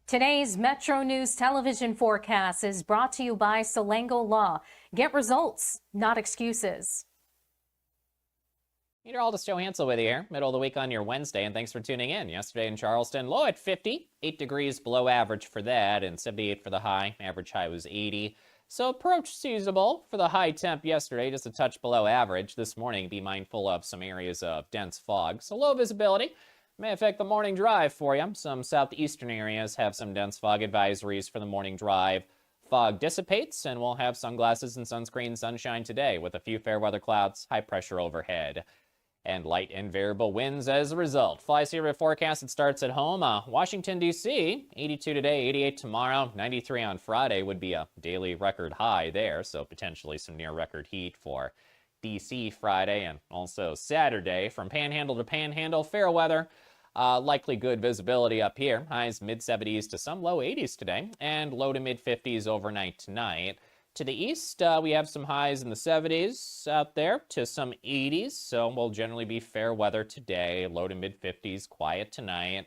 Today's Metro News television forecast is brought to you by Salango Law. Get results, not excuses. Meteorologist Joe Hansel with you here, middle of the week on your Wednesday, and thanks for tuning in. Yesterday in Charleston, low at 50, 8 degrees below average for that, and 78 for the high. Average high was 80. So approach seasonable for the high temp yesterday, just a touch below average. This morning, be mindful of some areas of dense fog, so low visibility. May affect the morning drive for you. Some southeastern areas have some dense fog advisories for the morning drive. Fog dissipates, and we'll have sunglasses and sunscreen sunshine today with a few fair weather clouds, high pressure overhead, and light and variable winds as a result. Fly Zero forecast, it starts at home. Washington, D.C., 82 today, 88 tomorrow, 93 on Friday would be a daily record high there, so potentially some near record heat for D.C. Friday and also Saturday. From panhandle to panhandle, fair weather. Likely good visibility up here. Highs mid-70s to some low 80s today, and low to mid-50s overnight tonight. To the east, we have some highs in the 70s out there to some 80s, so we'll generally be fair weather today. Low to mid-50s, quiet tonight.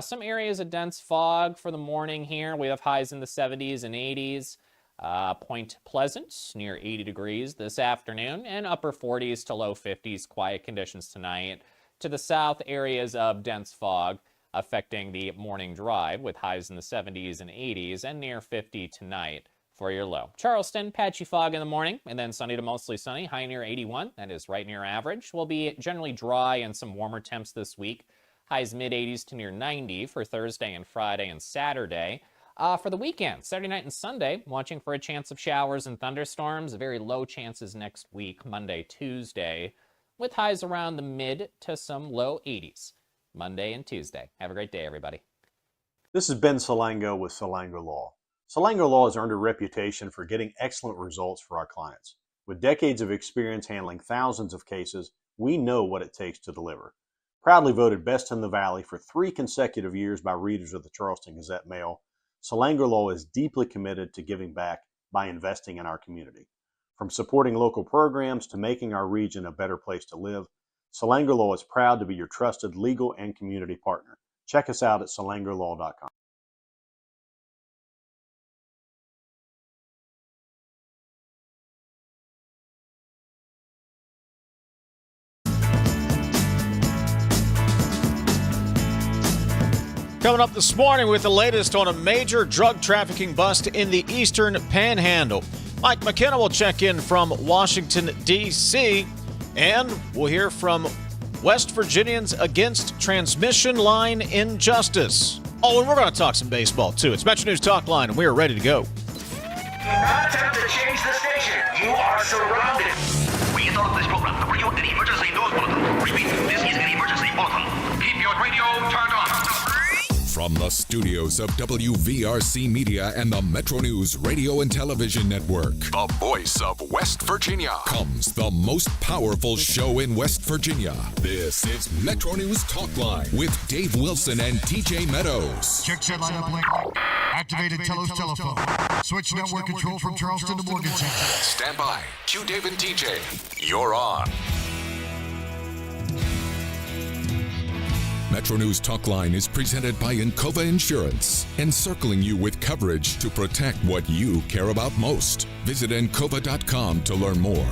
Some areas of dense fog for the morning here. We have highs in the 70s and 80s. Point Pleasant, near 80 degrees this afternoon, and upper 40s to low 50s, quiet conditions tonight. To the south, areas of dense fog affecting the morning drive with highs in the 70s and 80s and near 50 tonight for your low. Charleston, patchy fog in the morning and then sunny to mostly sunny, high near 81. That is right near average. Will be generally dry and some warmer temps this week. Highs mid-80s to near 90 for Thursday and Friday and Saturday. For the weekend, Saturday night and Sunday, watching for a chance of showers and thunderstorms. Very low chances next week, Monday, Tuesday, with highs around the mid to some low 80s, Monday and Tuesday. Have a great day, everybody. This is Ben Salango with Salango Law. Salango Law has earned a reputation for getting excellent results for our clients. With decades of experience handling thousands of cases, we know what it takes to deliver. Proudly voted best in the Valley for 3 consecutive years by readers of the Charleston Gazette-Mail, Salango Law is deeply committed to giving back by investing in our community. From supporting local programs to making our region a better place to live, Salango Law is proud to be your trusted legal and community partner. Check us out at salangolaw.com. Coming up this morning with the latest on a major drug trafficking bust in the Eastern Panhandle. Mike McKenna will check in from Washington, D.C., and we'll hear from West Virginians against transmission line injustice. Oh, and we're going to talk some baseball, too. It's MetroNews Talkline, and we are ready to go. Do not attempt to change the station. You are surrounded. We interrupt this program to bring you an emergency news bulletin. Repeat, this is an emergency bulletin. Keep your radio turned on. From the studios of WVRC Media and the MetroNews Radio and Television Network, the voice of West Virginia, comes the most powerful show in West Virginia. This is MetroNews Talkline with Dave Wilson and TJ Meadows. Check set line up link. Activated Telos telephone. Switch network control from Charleston to Morgantown. Stand by. Cue Dave and TJ. You're on. MetroNews Talkline is presented by Encova Insurance, encircling you with coverage to protect what you care about most. Visit Encova.com to learn more.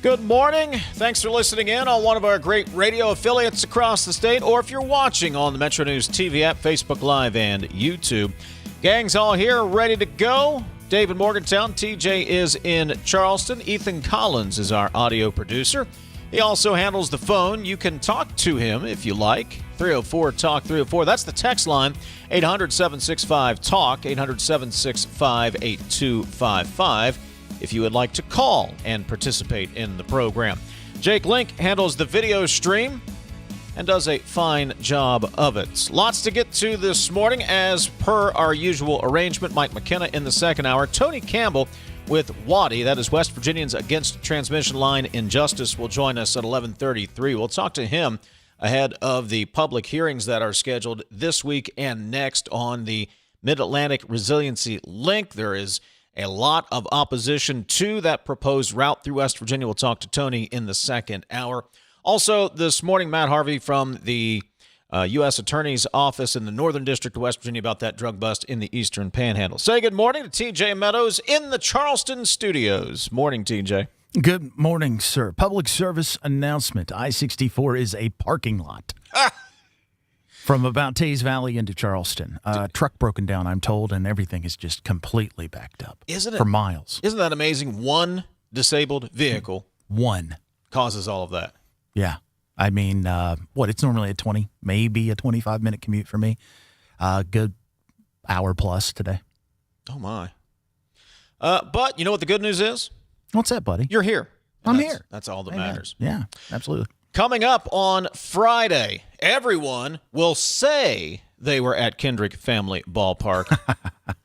Good morning. Thanks for listening in on one of our great radio affiliates across the state, or if you're watching on the MetroNews TV app, Facebook Live, and YouTube. Gang's all here, ready to go. Dave in Morgantown, TJ is in Charleston. Ethan Collins is our audio producer. He also handles the phone. You can talk to him if you like. 304-TALK-304. That's the text line. 800-765-TALK. 800-765-8255. If you would like to call and participate in the program. Jake Link handles the video stream and does a fine job of it. Lots to get to this morning as per our usual arrangement. Mike McKenna in the second hour. Tony Campbell with WATI, that is West Virginians Against Transmission Line Injustice, will join us at 11:33. We'll talk to him ahead of the public hearings that are scheduled this week and next on the Mid-Atlantic Resiliency Link. There is a lot of opposition to that proposed route through West Virginia. We'll talk to Tony in the second hour. Also, this morning, Matt Harvey from the U.S. Attorney's Office in the Northern District of West Virginia about that drug bust in the Eastern Panhandle. Say good morning to TJ Meadows in the Charleston studios. Morning, TJ. Good morning, sir. Public service announcement. I-64 is a parking lot. From about Taze Valley into Charleston. Truck broken down, I'm told, and everything is just completely backed up. Isn't it? For miles. Isn't that amazing? One disabled vehicle causes all of that. Yeah. I mean, it's normally maybe a 25-minute commute for me. Good hour plus today. Oh, my. But you know what the good news is? What's that, buddy? You're here. I'm here. That's all that Amen. matters. Yeah, absolutely. Coming up on Friday, everyone will say they were at Kendrick Family Ballpark.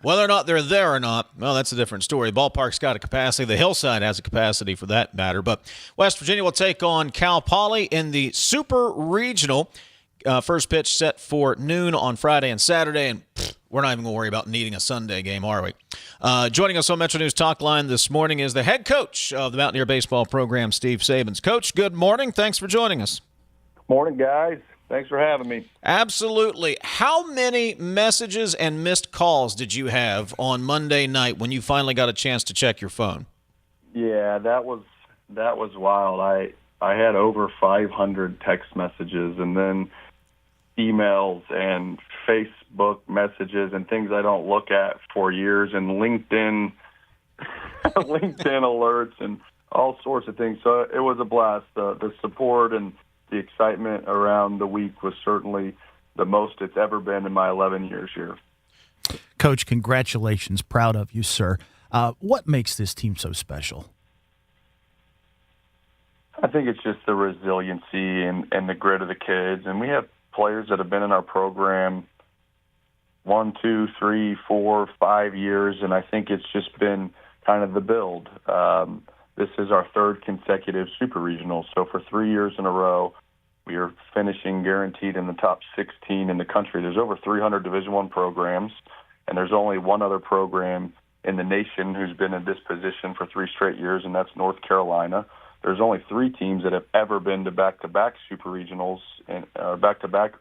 Whether or not they're there or not, well, that's a different story. The ballpark's got a capacity. The Hillside has a capacity for that matter. But West Virginia will take on Cal Poly in the Super Regional. First pitch set for noon on Friday and Saturday, and we're not even going to worry about needing a Sunday game, are we? Joining us on MetroNews Talkline this morning is the head coach of the Mountaineer baseball program, Steve Sabins. Coach, good morning. Thanks for joining us. Morning, guys. Thanks for having me. Absolutely. How many messages and missed calls did you have on Monday night when you finally got a chance to check your phone? Yeah, that was wild. I had over 500 text messages and then emails and Facebook messages and things I don't look at for years, and LinkedIn alerts and all sorts of things. So it was a blast. The support and the excitement around the week was certainly the most it's ever been in my 11 years here. Coach, congratulations. Proud of you, sir. What makes this team so special? I think it's just the resiliency and the grit of the kids. And we have players that have been in our program 1, 2, 3, 4, 5 years, and I think it's just been kind of the build. This is our third consecutive Super Regional, so for 3 years in a row, we are finishing guaranteed in the top 16 in the country. There's over 300 Division I programs, and there's only one other program in the nation who's been in this position for 3 straight years, and that's North Carolina. There's only 3 teams that have ever been to back-to-back Super Regionals and back-to-back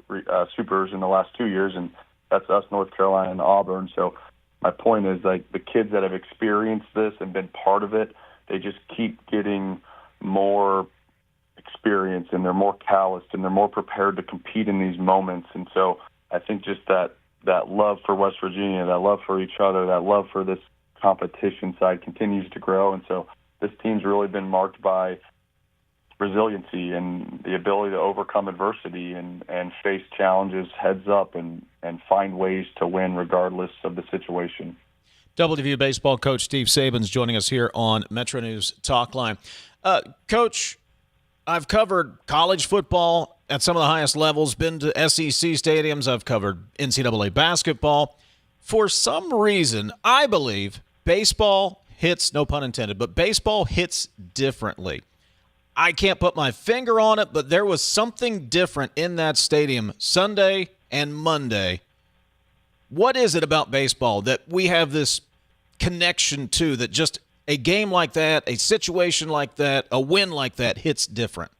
Supers in the last 2 years, and that's us, North Carolina, and Auburn. So my point is, like, the kids that have experienced this and been part of it, they just keep getting more experience, and they're more calloused, and they're more prepared to compete in these moments. And so I think just that love for West Virginia, that love for each other, that love for this competition side continues to grow. And so this team's really been marked by resiliency and the ability to overcome adversity and face challenges heads up and find ways to win regardless of the situation. WVU Baseball Coach Steve Sabins joining us here on MetroNews Talkline. Coach, I've covered college football at some of the highest levels, been to SEC stadiums. I've covered NCAA basketball. For some reason, I believe baseball hits, no pun intended, but baseball hits differently. I can't put my finger on it, but there was something different in that stadium Sunday and Monday. What is it about baseball that we have this connection to, that just a game like that, a situation like that, a win like that hits different?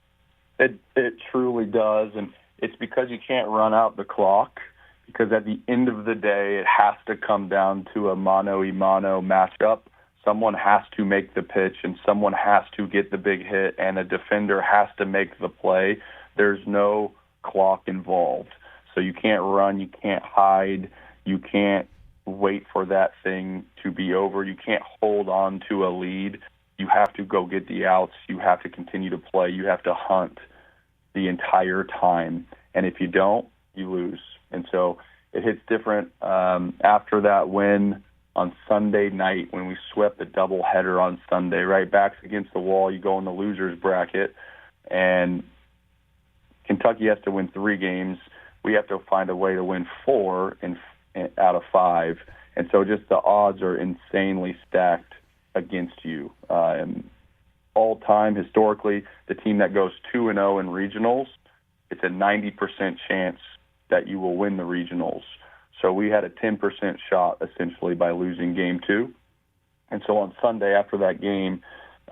It truly does, and it's because you can't run out the clock, because at the end of the day, it has to come down to a mano-a-mano matchup. Someone has to make the pitch, and someone has to get the big hit, and a defender has to make the play. There's no clock involved. So you can't run, you can't hide, you can't wait for that thing to be over. You can't hold on to a lead. You have to go get the outs. You have to continue to play. You have to hunt the entire time. And if you don't, you lose. And so it hits different after that win on Sunday night when we swept the doubleheader on Sunday, right? Backs against the wall, you go in the loser's bracket, and Kentucky has to win 3 games. We have to find a way to win 4 out of 5. And so just the odds are insanely stacked against you. And all time, historically, the team that goes 2-0 in regionals, it's a 90% chance that you will win the regionals. So we had a 10% shot, essentially, by losing game 2. And so on Sunday after that game,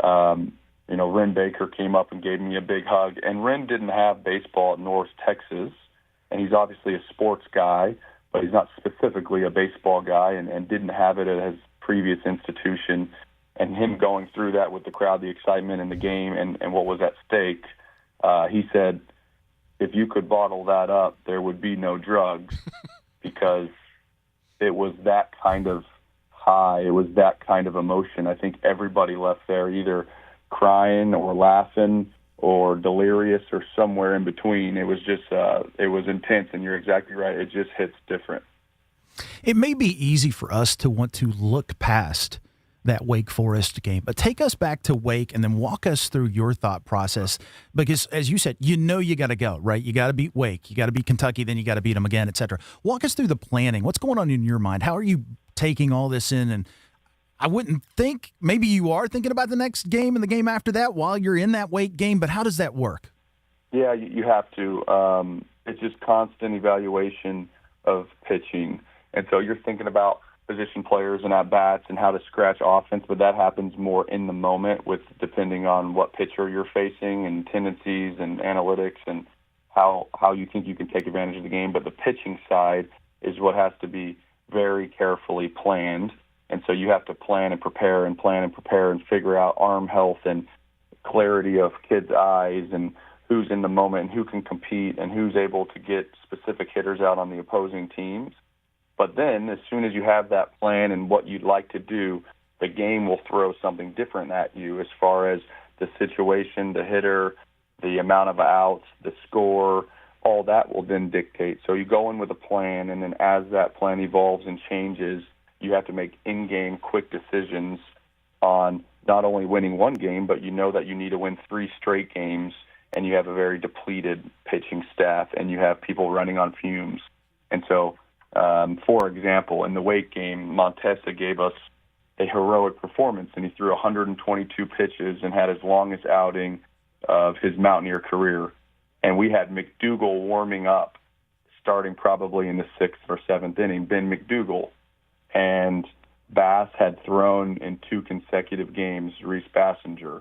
Ren Baker came up and gave me a big hug. And Ren didn't have baseball at North Texas. and he's obviously a sports guy, but he's not specifically a baseball guy, and didn't have it at his previous institution. And him going through that with the crowd, the excitement in the game, and what was at stake, he said, if you could bottle that up, there would be no drugs, because it was that kind of high, it was that kind of emotion. I think everybody left there either crying or laughing or delirious or somewhere in between. It was just, it was intense, and you're exactly right. It just hits different. It may be easy for us to want to look past that Wake Forest game, but take us back to Wake and then walk us through your thought process, because as you said, you got to go, right? You got to beat Wake, you got to beat Kentucky, then you got to beat them again, etc. Walk us through the planning. What's going on in your mind? How are you taking all this in? And I wouldn't think, maybe you are thinking about the next game and the game after that while you're in that Wake game, but how does that work? Yeah, you have to. It's just constant evaluation of pitching. And so you're thinking about position players and at-bats and how to scratch offense, but that happens more in the moment with depending on what pitcher you're facing and tendencies and analytics and how you think you can take advantage of the game. But the pitching side is what has to be very carefully planned. And so you have to plan and prepare and figure out arm health and clarity of kids' eyes and who's in the moment and who can compete and who's able to get specific hitters out on the opposing teams. But then as soon as you have that plan and what you'd like to do, the game will throw something different at you as far as the situation, the hitter, the amount of outs, the score, all that will then dictate. So you go in with a plan, and then as that plan evolves and changes, you have to make in-game quick decisions on not only winning one game, but you know that you need to win 3 straight games, and you have a very depleted pitching staff, and you have people running on fumes. And so, for example, in the Wake game, Montesa gave us a heroic performance, and he threw 122 pitches and had his longest outing of his Mountaineer career. And we had McDougal warming up, starting probably in the 6th or 7th inning, Ben McDougal. And Bass had thrown in 2 consecutive games, Reese Bassinger.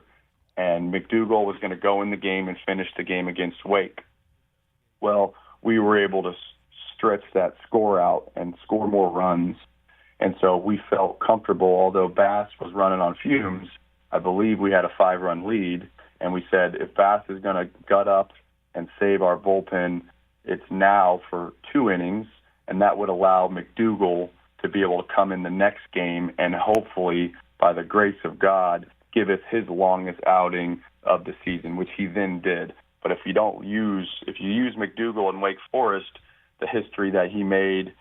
And McDougal was going to go in the game and finish the game against Wake. Well, we were able to stretch that score out and score more runs. And so we felt comfortable, although Bass was running on fumes. I believe we had a 5-run lead, and we said if Bass is going to gut up and save our bullpen, it's now for 2 innings, and that would allow McDougal to be able to come in the next game and hopefully, by the grace of God, give us his longest outing of the season, which he then did. But if you use McDougal in Wake Forest, the history that he made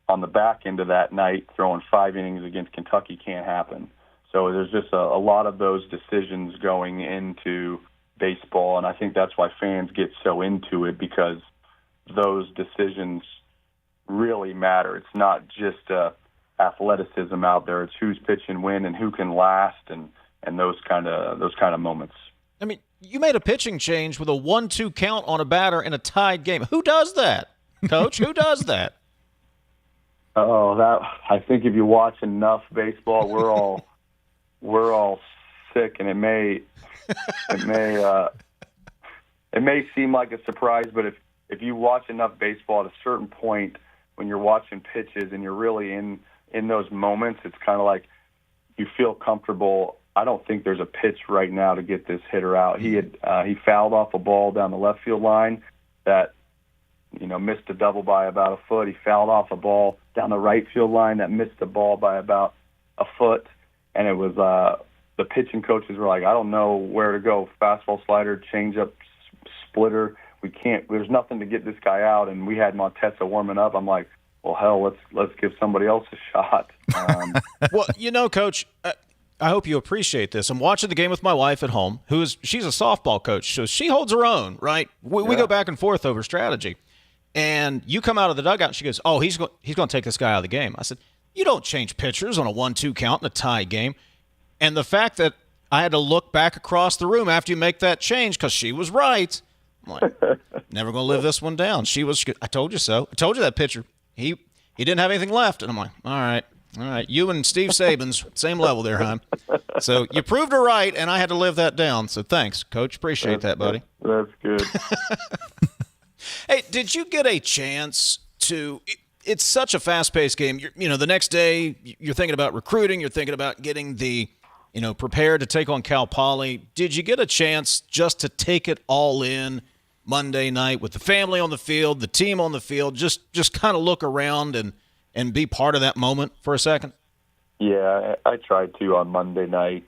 on the back end of that night, throwing 5 innings against Kentucky, can't happen. So there's just a lot of those decisions going into baseball, and I think that's why fans get so into it, because those decisions really matter. It's not just athleticism out there. It's who's pitching when and who can last and those kind of moments. I mean, you made a pitching change with a 1-2 count on a batter in a tied game. Who does that? Coach, who does that? I think if you watch enough baseball, we're all sick, and it may seem like a surprise, but if you watch enough baseball at a certain point, when you're watching pitches and you're really in those moments, it's kind of like you feel comfortable. I don't think there's a pitch right now to get this hitter out. He fouled off a ball down the left field line that missed a double by about a foot. He fouled off a ball down the right field line that missed the ball by about a foot. And it was the pitching coaches were like, I don't know where to go. Fastball, slider, changeup, splitter. There's nothing to get this guy out. And we had Montesa warming up. I'm like, well, hell, let's give somebody else a shot. Well, Coach, I hope you appreciate this. I'm watching the game with my wife at home, she's a softball coach, so she holds her own, right? We go back and forth over strategy. And you come out of the dugout, and she goes, oh, he's going to take this guy out of the game. I said, you don't change pitchers on a 1-2 count in a tie game. And the fact that I had to look back across the room after you make that change, because she was right. I'm like, never going to live this one down. I told you so. I told you that pitcher, he didn't have anything left. And I'm like, all right. You and Steve Sabins, same level there, huh? So you proved her right, and I had to live that down. So thanks, Coach. Appreciate that, buddy. That's good. Hey, did you get a chance to – it's such a fast-paced game. The next day you're thinking about recruiting. You're thinking about getting the – prepared to take on Cal Poly. Did you get a chance just to take it all in Monday night with the family on the field, the team on the field, just kind of look around and be part of that moment for a second? Yeah, I tried to on Monday night.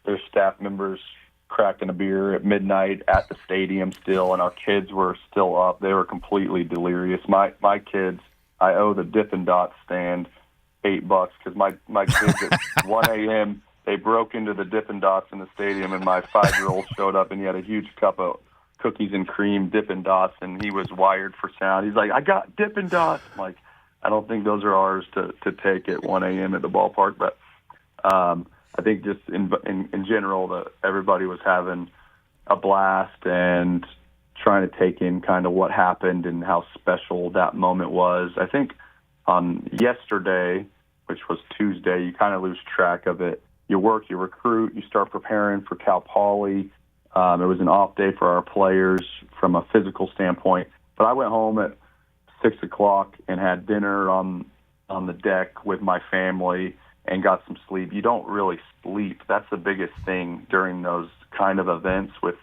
There's staff members cracking a beer at midnight at the stadium still, and our kids were still up. They were completely delirious. My kids, I owe the Dippin' Dots stand $8 because my kids at 1 a.m., they broke into the Dippin' Dots in the stadium, and my 5-year-old showed up, and he had a huge cup of cookies and cream Dippin' Dots, and he was wired for sound. He's like, I got Dippin' Dots. I'm like, I don't think those are ours to take at 1 a.m. at the ballpark, but I think just in general, everybody was having a blast and trying to take in kind of what happened and how special that moment was. I think on yesterday, which was Tuesday, you kind of lose track of it. You work, you recruit, you start preparing for Cal Poly. It was an off day for our players from a physical standpoint. But I went home at 6 o'clock and had dinner on the deck with my family and got some sleep. You don't really sleep. That's the biggest thing during those kind of events with,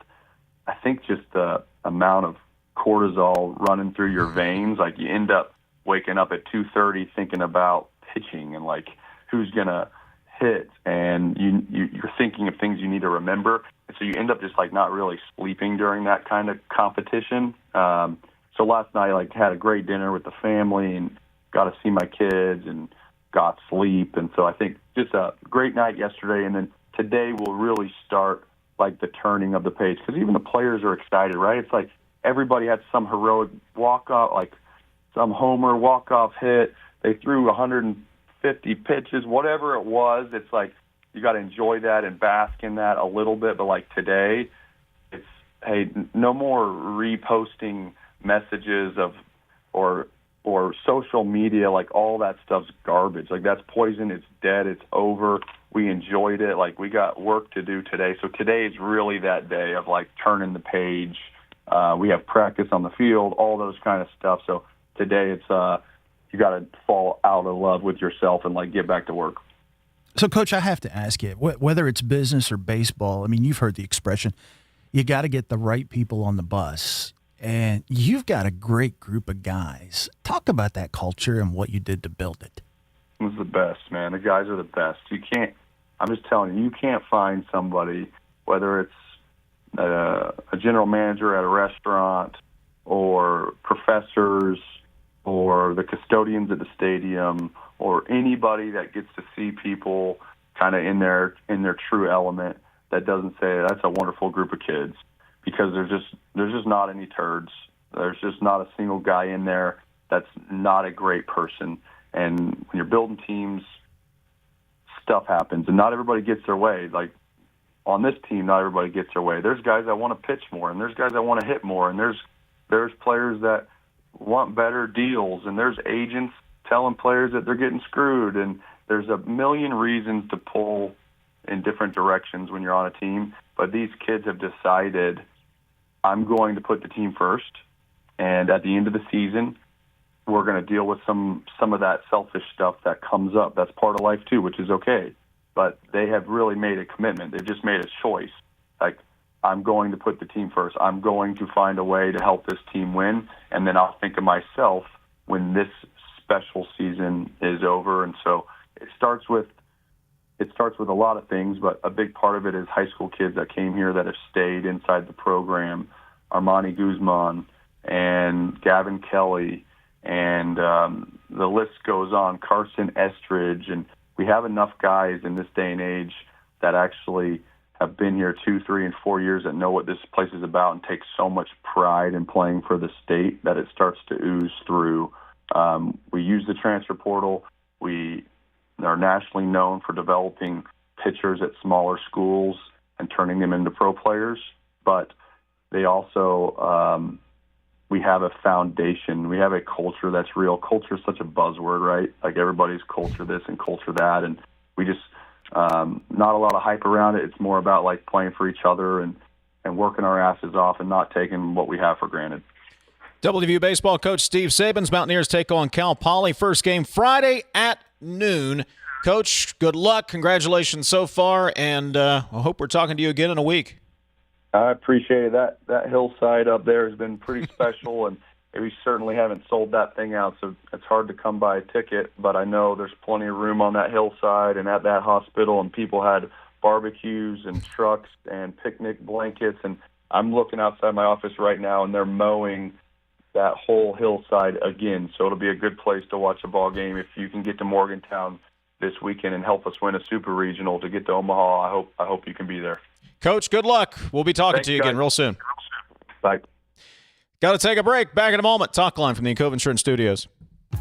I think, just the amount of cortisol running through your veins. Like, you end up waking up at 2:30 thinking about pitching and, like, who's going to hit, and you're thinking of things you need to remember. And so you end up just, like, not really sleeping during that kind of competition. So last night, like, had a great dinner with the family and got to see my kids and got sleep. And so I think just a great night yesterday. And then today will really start, like, the turning of the page, because even the players are excited, right? It's like everybody had some heroic walk-off, like some homer walk-off hit. They threw 150 pitches, whatever it was. It's like you got to enjoy that and bask in that a little bit. But, like, today, it's, hey, no more reposting messages of or social media. Like, all that stuff's garbage. Like, that's poison. It's dead. It's over. We enjoyed it. Like, we got work to do today. So today is really that day of, like, turning the page. We have practice on the field, all those kind of stuff. So today it's you got to fall out of love with yourself and, like, get back to work. So, Coach, I have to ask you, whether it's business or baseball, I mean, you've heard the expression, you got to get the right people on the bus. And you've got a great group of guys. Talk about that culture and what you did to build it. It was the best, man. The guys are the best. I'm just telling you, you can't find somebody, whether it's a general manager at a restaurant or professors or the custodians at the stadium or anybody that gets to see people kind of in their true element that doesn't say that's a wonderful group of kids. Because there's just not any turds. There's just not a single guy in there that's not a great person. And when you're building teams, stuff happens, and not everybody gets their way. Like, on this team, not everybody gets their way. There's guys that want to pitch more, and there's guys that want to hit more, and there's players that want better deals, and there's agents telling players that they're getting screwed, and there's a million reasons to pull in different directions when you're on a team. But these kids have decided, I'm going to put the team first, and at the end of the season, we're going to deal with some of that selfish stuff that comes up. That's part of life too, which is okay. But they have really made a commitment. They've just made a choice. Like, I'm going to put the team first. I'm going to find a way to help this team win, and then I'll think of myself when this special season is over. And so it starts with a lot of things, but a big part of it is high school kids that came here that have stayed inside the program, Armani Guzman and Gavin Kelly, and the list goes on, Carson Estridge. And we have enough guys in this day and age that actually have been here 2, 3, and 4 years that know what this place is about and take so much pride in playing for the state that it starts to ooze through. We use the transfer portal. We are nationally known for developing pitchers at smaller schools and turning them into pro players, but they also, we have a foundation. We have a culture that's real. Culture is such a buzzword, right? Like, everybody's culture this and culture that, and we just, not a lot of hype around it. It's more about, like, playing for each other and and working our asses off and not taking what we have for granted. WVU Baseball Coach Steve Sabins. Mountaineers take on Cal Poly. First game Friday at noon. Coach, good luck. Congratulations so far, and I hope we're talking to you again in a week. I appreciate it. That hillside up there has been pretty special, and we certainly haven't sold that thing out, so it's hard to come by a ticket, but I know there's plenty of room on that hillside and at that hospital, and people had barbecues and trucks and picnic blankets, and I'm looking outside my office right now, and they're mowing that whole hillside again, so it'll be a good place to watch a ball game if you can get to Morgantown this weekend and help us win a super regional to get to Omaha. I hope you can be there. Coach, good luck. We'll be talking Thanks, to you again guys. real soon. Bye. Got to take a break. Back in a moment. Talkline from the Encova Insurance Studios.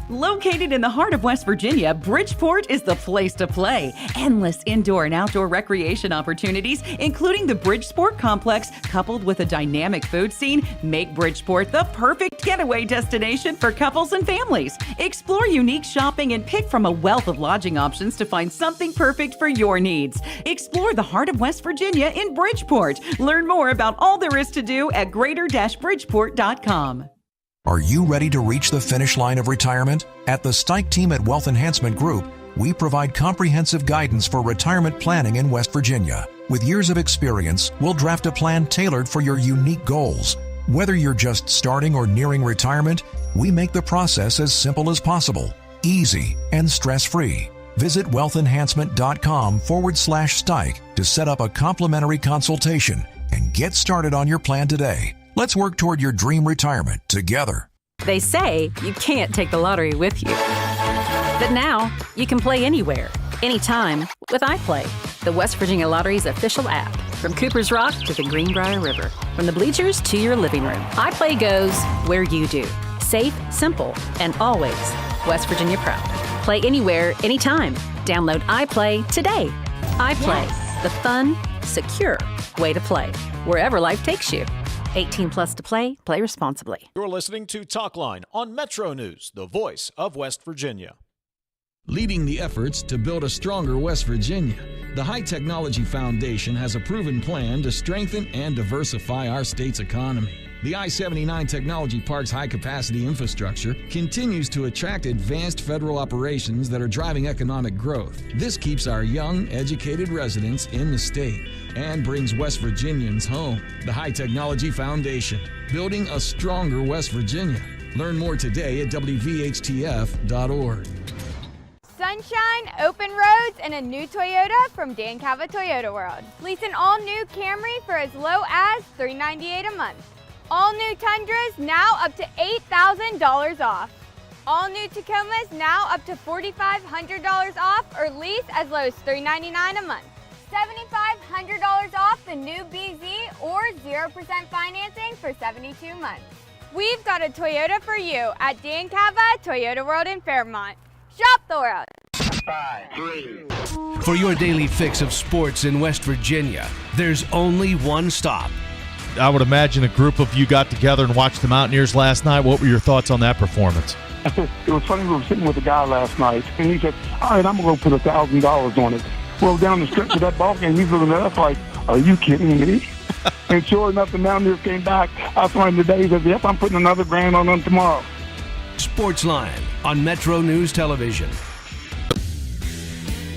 Located in the heart of West Virginia, Bridgeport is the place to play. Endless indoor and outdoor recreation opportunities, including the Bridgeport Complex, coupled with a dynamic food scene, make Bridgeport the perfect getaway destination for couples and families. Explore unique shopping and pick from a wealth of lodging options to find something perfect for your needs. Explore the heart of West Virginia in Bridgeport. Learn more about all there is to do at greater-bridgeport.com. Are you ready to reach the finish line of retirement? At the Stike team at Wealth Enhancement Group, we provide comprehensive guidance for retirement planning in West Virginia. With years of experience, we'll draft a plan tailored for your unique goals. Whether you're just starting or nearing retirement, we make the process as simple as possible, easy, and stress-free. Visit wealthenhancement.com/Stike to set up a complimentary consultation and get started on your plan today. Let's work toward your dream retirement together. They say you can't take the lottery with you. But now, you can play anywhere, anytime with iPlay, the West Virginia Lottery's official app. From Cooper's Rock to the Greenbrier River, from the bleachers to your living room, iPlay goes where you do. Safe, simple, and always West Virginia proud. Play anywhere, anytime. Download iPlay today. iPlay, the fun, secure way to play, wherever life takes you. 18 plus to play. Play responsibly. You're listening to Talkline on Metro News, the voice of West Virginia. Leading the efforts to build a stronger West Virginia, the High Technology Foundation has a proven plan to strengthen and diversify our state's economy. The I-79 Technology Park's high-capacity infrastructure continues to attract advanced federal operations that are driving economic growth. This keeps our young, educated residents in the state and brings West Virginians home. The High Technology Foundation, building a stronger West Virginia. Learn more today at WVHTF.org. Sunshine, open roads, and a new Toyota from Dan Cava Toyota World. Lease an all-new Camry for as low as $398 a month. All new Tundras now up to $8,000 off. All new Tacomas now up to $4,500 off or lease as low as $399 a month. $7,500 off the new BZ or 0% financing for 72 months. We've got a Toyota for you at Dan Cava Toyota World in Fairmont. Shop the world. 5, 3. For your daily fix of sports in West Virginia, there's only one stop. I would imagine a group of you got together and watched the Mountaineers last night. What were your thoughts on that performance? It was funny, we were sitting with a guy last night, and he said, all right, I'm going to go put $1,000 on it. Well, down the stretch of that ball game, he's looking at us like, are you kidding me? And sure enough, the Mountaineers came back. I saw him today. He said, yep, I'm putting another $1,000 on them tomorrow. Sportsline on Metro News Television.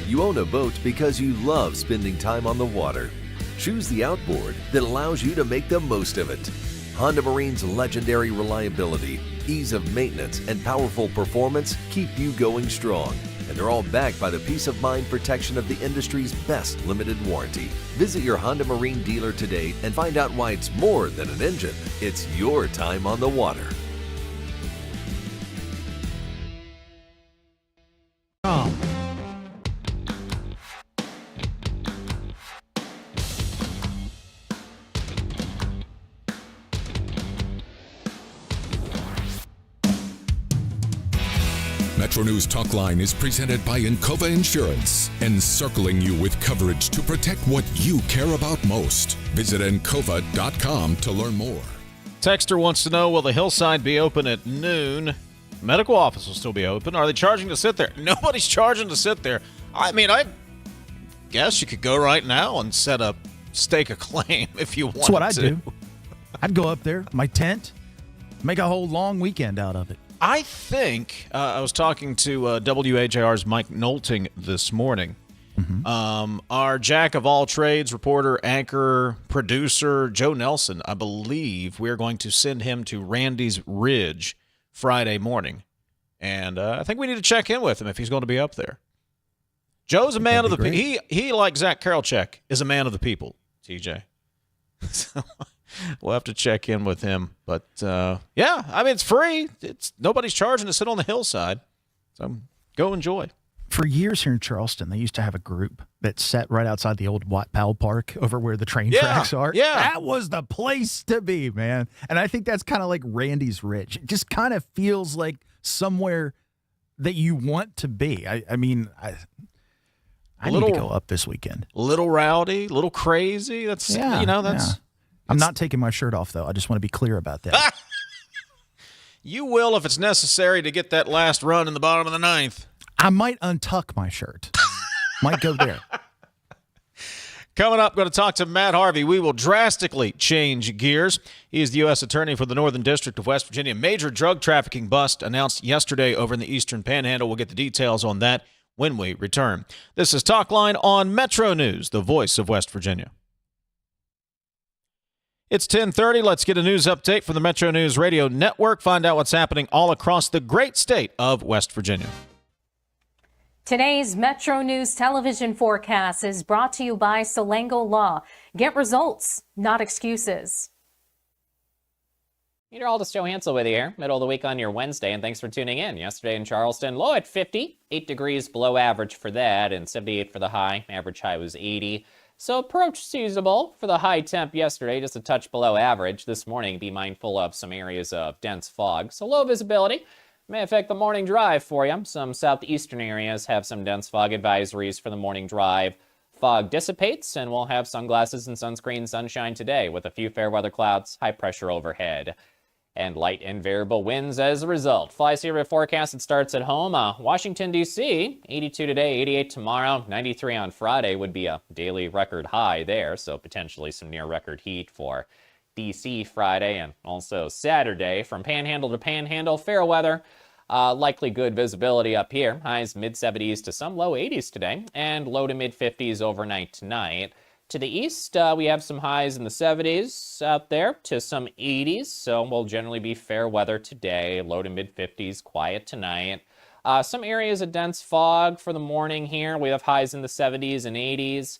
You own a boat because you love spending time on the water. Choose the outboard that allows you to make the most of it. Honda Marine's legendary reliability, ease of maintenance, and powerful performance keep you going strong. And they're all backed by the peace of mind protection of the industry's best limited warranty. Visit your Honda Marine dealer today and find out why it's more than an engine. It's your time on the water. MetroNews Talkline is presented by Encova Insurance, encircling you with coverage to protect what you care about most. Visit Encova.com to learn more. Texter wants to know, will the hillside be open at noon? Medical office will still be open. Are they charging to sit there? Nobody's charging to sit there. I mean, I guess you could go right now and set up stake a claim if you want to. That's what I'd do. I'd go up there, my tent, make a whole long weekend out of it. I think I was talking to WAJR's Mike Nolting this morning. Our jack of all trades, reporter, anchor, producer, Joe Nelson, I believe we're going to send him to Randy's Ridge Friday morning. And I think we need to check in with him if he's going to be up there. Joe's a man of the people. He, like Zach Karolchek, is a man of the people, TJ. So we'll have to check in with him. But, yeah, I mean, it's free. Nobody's charging to sit on the hillside. So go enjoy. For years here in Charleston, they used to have a group that sat right outside the old Watt Powell Park over where the train tracks are. Yeah. That was the place to be, man. And I think that's kind of like Randy's Ridge. It just kind of feels like somewhere that you want to be. I mean, I need to go up this weekend. Little rowdy, little crazy. That's, I'm not taking my shirt off, though. I just want to be clear about that. You will if it's necessary to get that last run in the bottom of the ninth. I might untuck my shirt. Might go there. Coming up, going to talk to Matt Harvey. We will drastically change gears. He is the U.S. Attorney for the Northern District of West Virginia. Major drug trafficking bust announced yesterday over in the Eastern Panhandle. We'll get the details on that when we return. This is Talkline on Metro News, the voice of West Virginia. It's 10:30. Let's get a news update from the Metro News Radio Network. Find out what's happening all across the great state of West Virginia. Today's Metro News television forecast is brought to you by Salango Law. Get results, not excuses. Meteorologist Joe Hansel with you here, middle of the week on your Wednesday, and thanks for tuning in. Yesterday in Charleston, low at 50, 8 degrees below average for that, and 78 for the high. Average high was 80. So approach seasonable for the high temp yesterday, just a touch below average. This morning, be mindful of some areas of dense fog, so low visibility. May affect the morning drive for you. Some southeastern areas have some dense fog advisories for the morning drive. Fog dissipates, and we'll have sunglasses and sunscreen sunshine today with a few fair weather clouds, high pressure overhead, and light and variable winds as a result. Fly Sea forecast, it starts at home. Washington, D.C., 82 today, 88 tomorrow, 93 on Friday would be a daily record high there, so potentially some near record heat for D.C. Friday and also Saturday. From Panhandle to Panhandle, fair weather. Likely good visibility up here. Highs mid-70s to some low 80s today, and low to mid-50s overnight tonight. To the east, we have some highs in the 70s out there to some 80s, so we'll generally be fair weather today. Low to mid-50s, quiet tonight. Some areas of dense fog for the morning here. We have highs in the 70s and 80s.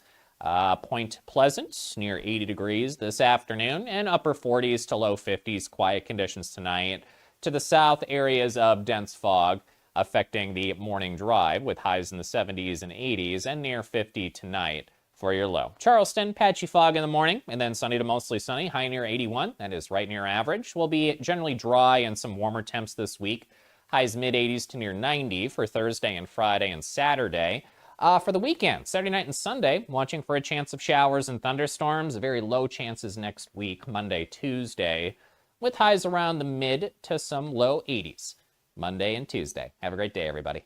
Point Pleasant, near 80 degrees this afternoon, and upper 40s to low 50s, quiet conditions tonight. To the south, areas of dense fog affecting the morning drive with highs in the 70s and 80s and near 50 tonight for your low. Charleston, patchy fog in the morning and then sunny to mostly sunny, high near 81. That is right near average. Will be generally dry and some warmer temps this week. Highs mid-80s to near 90 for Thursday and Friday and Saturday. For the weekend, Saturday night and Sunday, watching for a chance of showers and thunderstorms. Very low chances next week, Monday, Tuesday, with highs around the mid to some low 80s, Monday and Tuesday. Have a great day, everybody.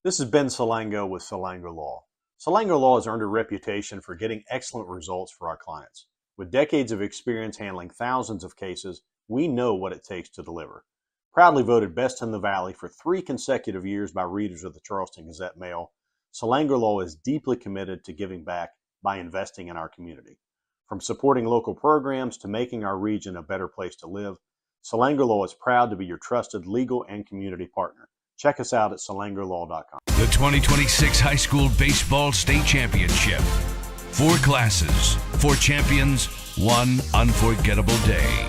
This is Ben Salango with Salango Law. Salango Law has earned a reputation for getting excellent results for our clients. With decades of experience handling thousands of cases, we know what it takes to deliver. Proudly voted Best in the Valley for 3 consecutive years by readers of the Charleston Gazette-Mail, Salango Law is deeply committed to giving back by investing in our community. From supporting local programs to making our region a better place to live, Salango Law is proud to be your trusted legal and community partner. Check us out at salangolaw.com. The 2026 High School Baseball State Championship. 4 classes, 4 champions, 1 unforgettable day.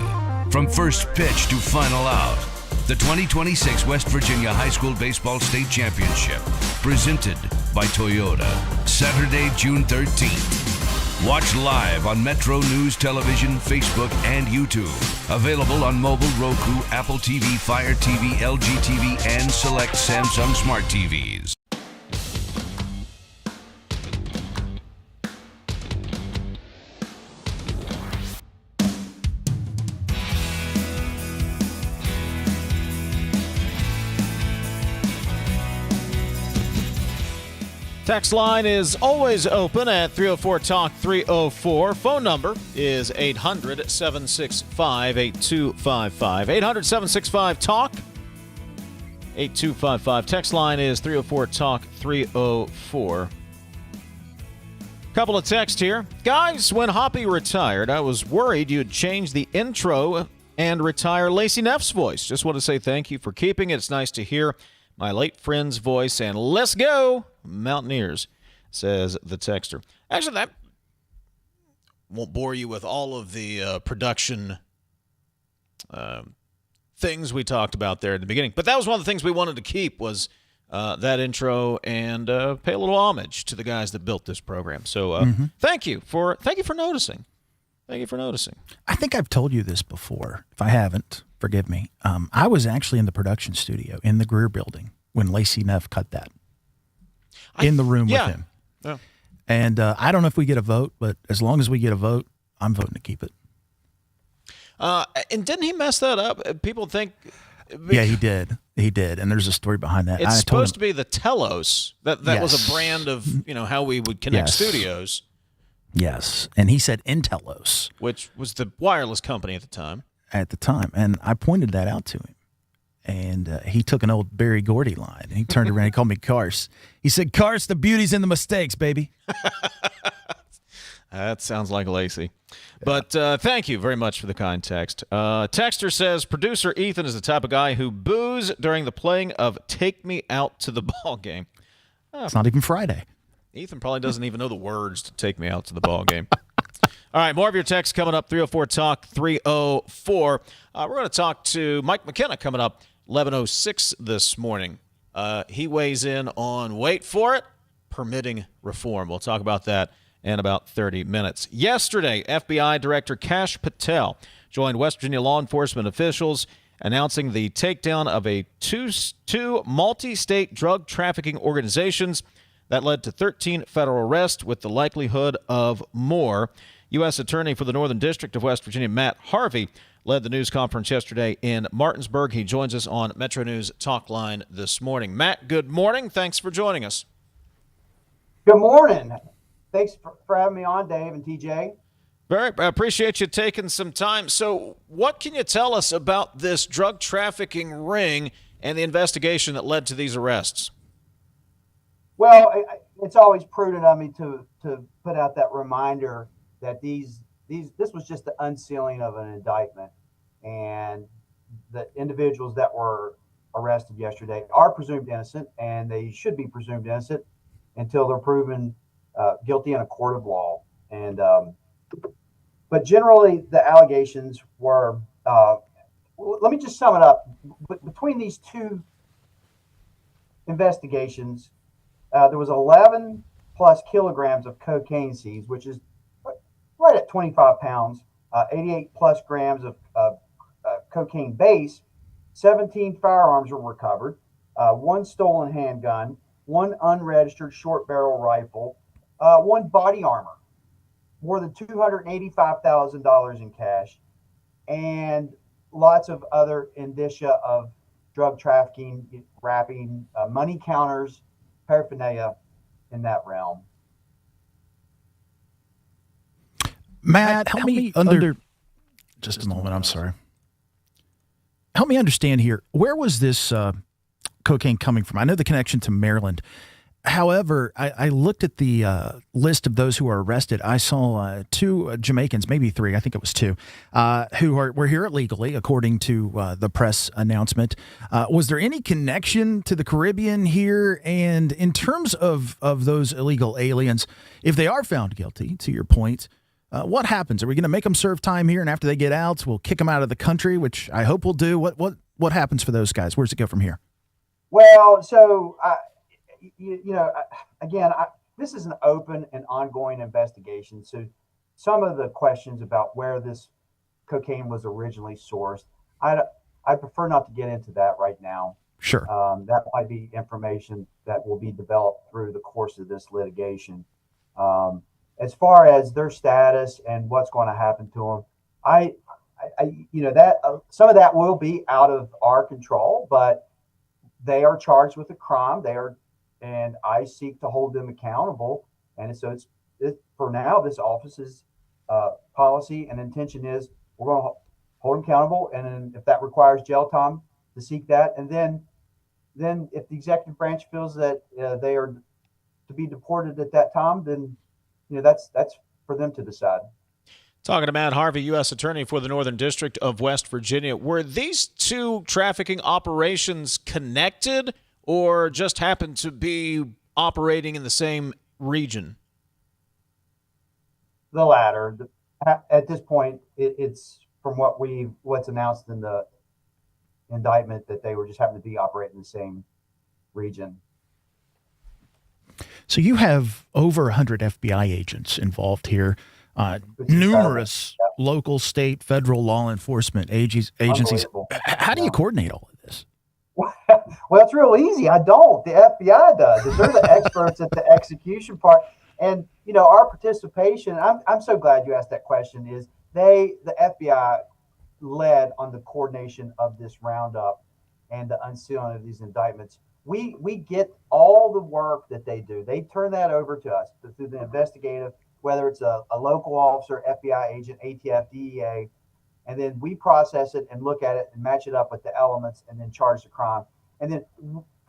From first pitch to final out, the 2026 West Virginia High School Baseball State Championship, presented by Toyota, Saturday, June 13th. Watch live on Metro News Television, Facebook, and YouTube. Available on mobile, Roku, Apple TV, Fire TV, LG TV, and select Samsung Smart TVs. Text line is always open at 304-TALK-304. Phone number is 800-765-8255. 800-765-TALK. 8255. Text line is 304-TALK-304. Couple of texts here. Guys, when Hoppy retired, I was worried you'd change the intro and retire Lacey Neff's voice. Just want to say thank you for keeping it. It's nice to hear my late friend's voice, and let's go, Mountaineers, says the texter. Actually, that won't bore you with all of the production things we talked about there at the beginning. But that was one of the things we wanted to keep was that intro and pay a little homage to the guys that built this program. So thank you for noticing. Thank you for noticing. I think I've told you this before. If I haven't, forgive me. I was actually in the production studio in the Greer building when Lacey Neff cut that. In the room with him. Yeah. And I don't know if we get a vote, but as long as we get a vote, I'm voting to keep it. And didn't he mess that up? People think... Yeah, he did. He did. And there's a story behind that. It's supposed to be the Telos. That was a brand of how we would connect studios. Yes. And he said Intelos. Which was the wireless company at the time. And I pointed that out to him. And he took an old Barry Gordy line. And he turned around and he called me Cars. He said, Cars, the beauty's in the mistakes, baby. That sounds like Lacey. But thank you very much for the kind text. Texter says, producer Ethan is the type of guy who boos during the playing of Take Me Out to the Ball Game. It's not even Friday. Ethan probably doesn't even know the words to Take Me Out to the Ball Game. All right, more of your texts coming up, 304-TALK-304. We're going to talk to Mike McKenna coming up 11:06 this morning. He weighs in on, wait for it, permitting reform. We'll talk about that in about 30 minutes. Yesterday, FBI Director Kash Patel joined West Virginia law enforcement officials announcing the takedown of two multi-state drug trafficking organizations that led to 13 federal arrests with the likelihood of more. U.S. Attorney for the Northern District of West Virginia, Matt Harvey, led the news conference yesterday in Martinsburg. He joins us on MetroNews Talkline this morning. Matt, good morning. Thanks for joining us. Good morning. Thanks for having me on, Dave and TJ. I appreciate you taking some time. So what can you tell us about this drug trafficking ring and the investigation that led to these arrests? Well, it's always prudent of me to put out that reminder that this was just the unsealing of an indictment, and the individuals that were arrested yesterday are presumed innocent, and they should be presumed innocent until they're proven guilty in a court of law. And but generally, the allegations were. Let me just sum it up. Between these two investigations, there was 11 plus kilograms of cocaine seized, which is right at 25 pounds, 88 plus grams of cocaine base, 17 firearms were recovered, one stolen handgun, one unregistered short barrel rifle, one body armor, more than $285,000 in cash, and lots of other indicia of drug trafficking, wrapping, money counters, paraphernalia in that realm. Matt, help me under just a moment. I'm sorry. Help me understand here. Where was this cocaine coming from? I know the connection to Maryland. However, I looked at the list of those who were arrested. I saw two Jamaicans, maybe three, I think it was two, who were here illegally, according to the press announcement. Was there any connection to the Caribbean here? And in terms of those illegal aliens, if they are found guilty, to your point, what happens? Are we going to make them serve time here, and after they get out, we'll kick them out of the country, which I hope we'll do? What happens for those guys? Where's it go from here? Well, so again, this is an open and ongoing investigation. So some of the questions about where this cocaine was originally sourced, I prefer not to get into that right now. Sure. That might be information that will be developed through the course of this litigation. As far as their status and what's going to happen to them, some of that will be out of our control, but they are charged with a crime. and I seek to hold them accountable. And so for now, this office's policy and intention is we're going to hold them accountable, and then if that requires jail time, to seek that. And then if the executive branch feels that they are to be deported at that time, then that's for them to decide. Talking to Matt Harvey, U.S. Attorney for the Northern District of West Virginia. Were these two trafficking operations connected or just happened to be operating in the same region? The latter. At this point, it's from what's announced in the indictment that they were just happened to be operating in the same region. So you have over 100 FBI agents involved here. Numerous local, state, federal law enforcement agencies. How do you coordinate all of this? Well, it's real easy. I don't. The FBI does. They're the experts at the execution part. And, our participation, I'm so glad you asked that question, is the FBI led on the coordination of this roundup and the unsealing of these indictments. We get all the work that they do. They turn that over to us through the investigative, whether it's a local officer, FBI agent, ATF, DEA, and then we process it and look at it and match it up with the elements and then charge the crime. And then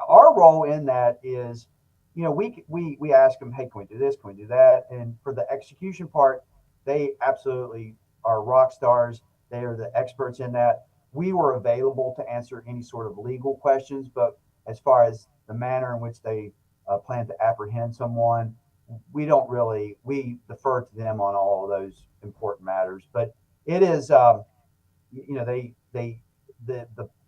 our role in that is, we ask them, hey, can we do this? Can we do that? And for the execution part, they absolutely are rock stars. They are the experts in that. We were available to answer any sort of legal questions, but as far as the manner in which they plan to apprehend someone, we defer to them on all of those important matters. But it is, the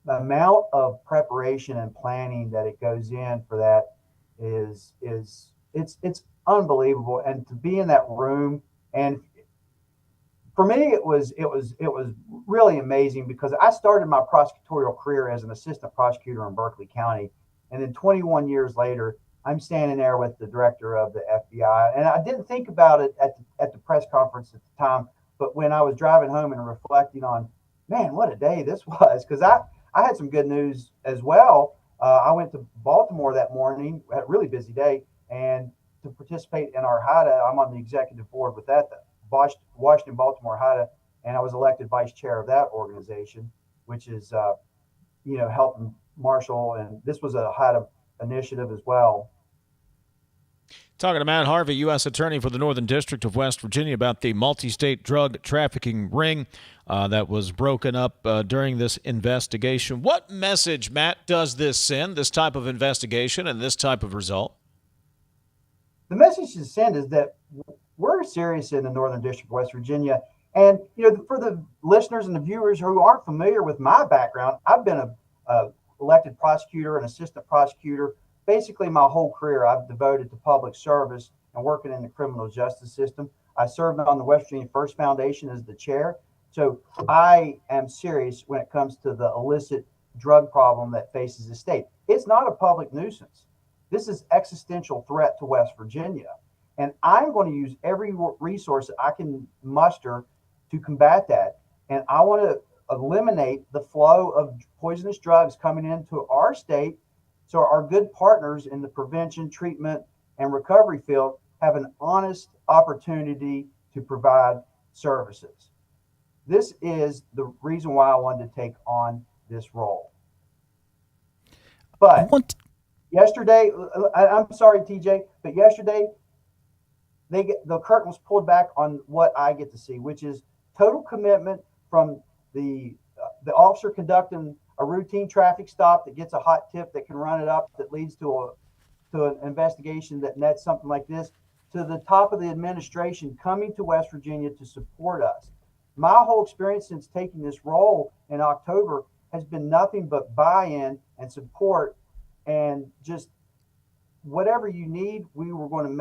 amount of preparation and planning that it goes in for that is it's unbelievable. And to be in that room, and for me, it was really amazing because I started my prosecutorial career as an assistant prosecutor in Berkeley County, and then 21 years later, I'm standing there with the director of the FBI. And I didn't think about it at the press conference at the time, but when I was driving home and reflecting on, man, what a day this was, because I had some good news as well. I went to Baltimore that morning, had a really busy day, and to participate in our HIDA, I'm on the executive board with that, the Washington Baltimore HIDA, and I was elected vice chair of that organization, which is, helping marshal, and this was a HIDA initiative as well. Talking to Matt Harvey, U.S. Attorney for the Northern District of West Virginia, about the multi-state drug trafficking ring that was broken up during this investigation. What message, Matt, does this send, this type of investigation and this type of result? The message to send is that we're serious in the Northern District of West Virginia. And, for the listeners and the viewers who aren't familiar with my background, I've been a elected prosecutor and assistant prosecutor. Basically, my whole career I've devoted to public service and working in the criminal justice system. I served on the West Virginia First Foundation as the chair. So I am serious when it comes to the illicit drug problem that faces the state. It's not a public nuisance. This is existential threat to West Virginia. And I'm going to use every resource that I can muster to combat that. And I want to eliminate the flow of poisonous drugs coming into our state, so our good partners in the prevention, treatment, and recovery field have an honest opportunity to provide services. This is the reason why I wanted to take on this role. But yesterday, I'm sorry, TJ, but yesterday, the curtain was pulled back on what I get to see, which is total commitment from the officer conducting a routine traffic stop that gets a hot tip that can run it up, that leads to an investigation that nets something like this, to the top of the administration coming to West Virginia to support us. My whole experience since taking this role in October has been nothing but buy-in and support, and just whatever you need, we're going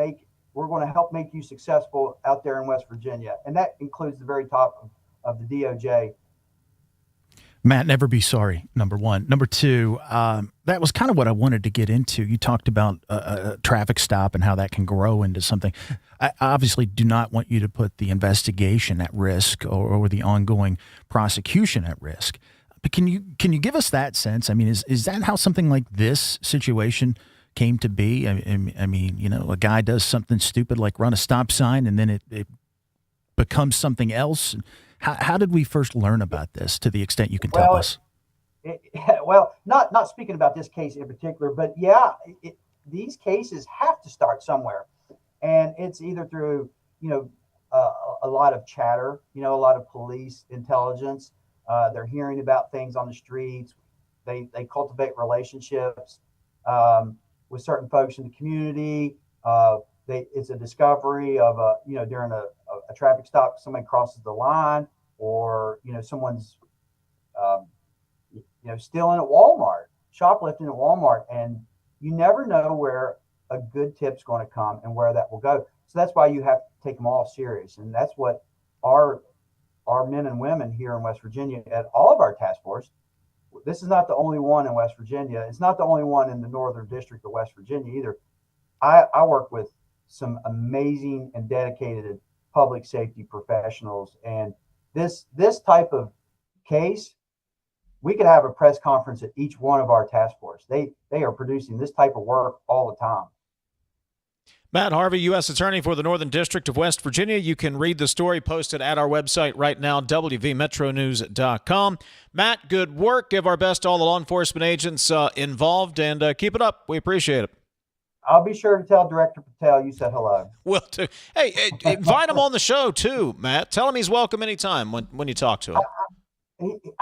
to help make you successful out there in West Virginia. And that includes the very top of the DOJ. Matt, never be sorry, number one. Number two, that was kind of what I wanted to get into. You talked about a traffic stop and how that can grow into something. I obviously do not want you to put the investigation at risk or the ongoing prosecution at risk. But can you give us that sense? I mean, is that how something like this situation came to be? I mean, you know, a guy does something stupid like run a stop sign, and then it becomes something else. How did we first learn about this, to the extent you can tell us? Well, not speaking about this case in particular, but yeah, these cases have to start somewhere. And it's either through, you know, a lot of chatter, you know, a lot of police intelligence. They're hearing about things on the streets. They cultivate relationships with certain folks in the community. It's a discovery of you know, during a traffic stop, somebody crosses the line, or, you know, someone's you know, stealing at Walmart, shoplifting at Walmart, and you never know where a good tip's going to come and where that will go. So that's why you have to take them all serious, and that's what our men and women here in West Virginia at all of our task force. This is not the only one in West Virginia. It's not the only one in the Northern District of West Virginia either. I work with some amazing and dedicated public safety professionals, and this type of case, we could have a press conference at each one of our task force. They are producing this type of work all the time. Matt Harvey, U.S. Attorney for the Northern District of West Virginia. You can read the story posted at our website right now, WVMetroNews.com. Matt, good work. Give our best to all the law enforcement agents involved, and keep it up. We appreciate it. I'll be sure to tell Director Patel you said hello. Well, hey, invite him on the show, too, Matt. Tell him he's welcome anytime when you talk to him.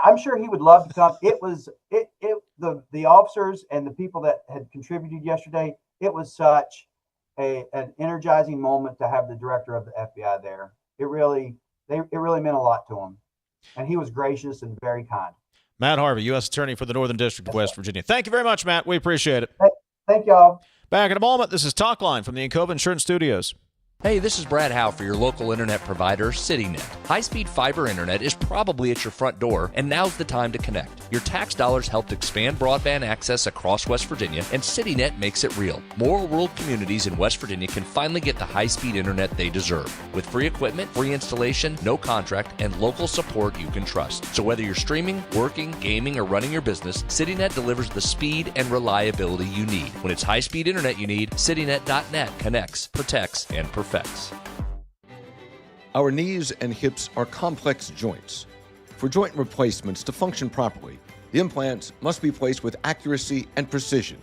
I'm sure he would love to come. It was the officers and the people that had contributed yesterday. It was such an energizing moment to have the director of the FBI there. It really meant a lot to him, and he was gracious and very kind. Matt Harvey, U.S. Attorney for the Northern District of West Virginia. Thank you very much, Matt. We appreciate it. Thank y'all. Back in a moment. This is Talkline from the Encova Insurance Studios. Hey, this is Brad Howe for your local internet provider, CityNet. High-speed fiber internet is probably at your front door, and now's the time to connect. Your tax dollars helped expand broadband access across West Virginia, and CityNet makes it real. More rural communities in West Virginia can finally get the high-speed internet they deserve. With free equipment, free installation, no contract, and local support you can trust. So whether you're streaming, working, gaming, or running your business, CityNet delivers the speed and reliability you need. When it's high-speed internet you need, CityNet.net connects, protects, and perfects. Our knees and hips are complex joints. For joint replacements to function properly, the implants must be placed with accuracy and precision.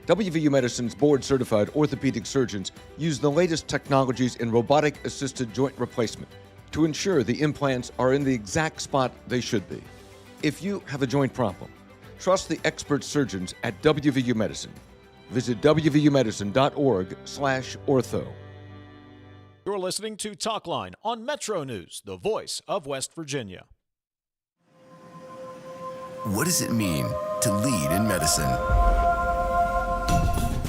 WVU Medicine's board-certified orthopedic surgeons use the latest technologies in robotic-assisted joint replacement to ensure the implants are in the exact spot they should be. If you have a joint problem, trust the expert surgeons at WVU Medicine. Visit wvumedicine.org/ortho. You're listening to Talkline on Metro News, the voice of West Virginia. What does it mean to lead in medicine?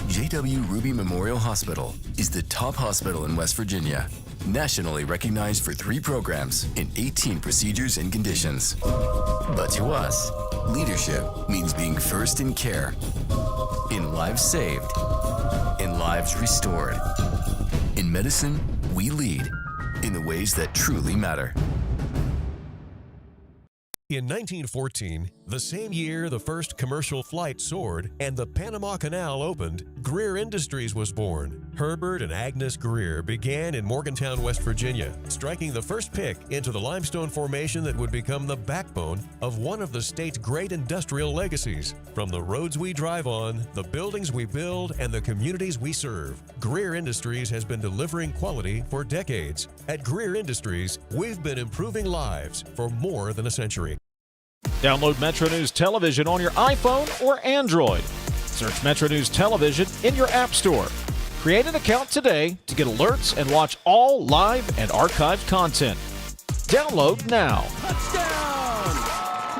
J.W. Ruby Memorial Hospital is the top hospital in West Virginia, nationally recognized for 3 programs and 18 procedures and conditions. But to us, leadership means being first in care, in lives saved, in lives restored. In medicine, we lead in the ways that truly matter. In 1914, the same year the first commercial flight soared and the Panama Canal opened, Greer Industries was born. Herbert and Agnes Greer began in Morgantown, West Virginia, striking the first pick into the limestone formation that would become the backbone of one of the state's great industrial legacies. From the roads we drive on, the buildings we build, and the communities we serve, Greer Industries has been delivering quality for decades. At Greer Industries, we've been improving lives for more than a century. Download Metro News Television on your iPhone or Android. Search Metro News Television in your app store. Create an account today to get alerts and watch all live and archived content. Download now.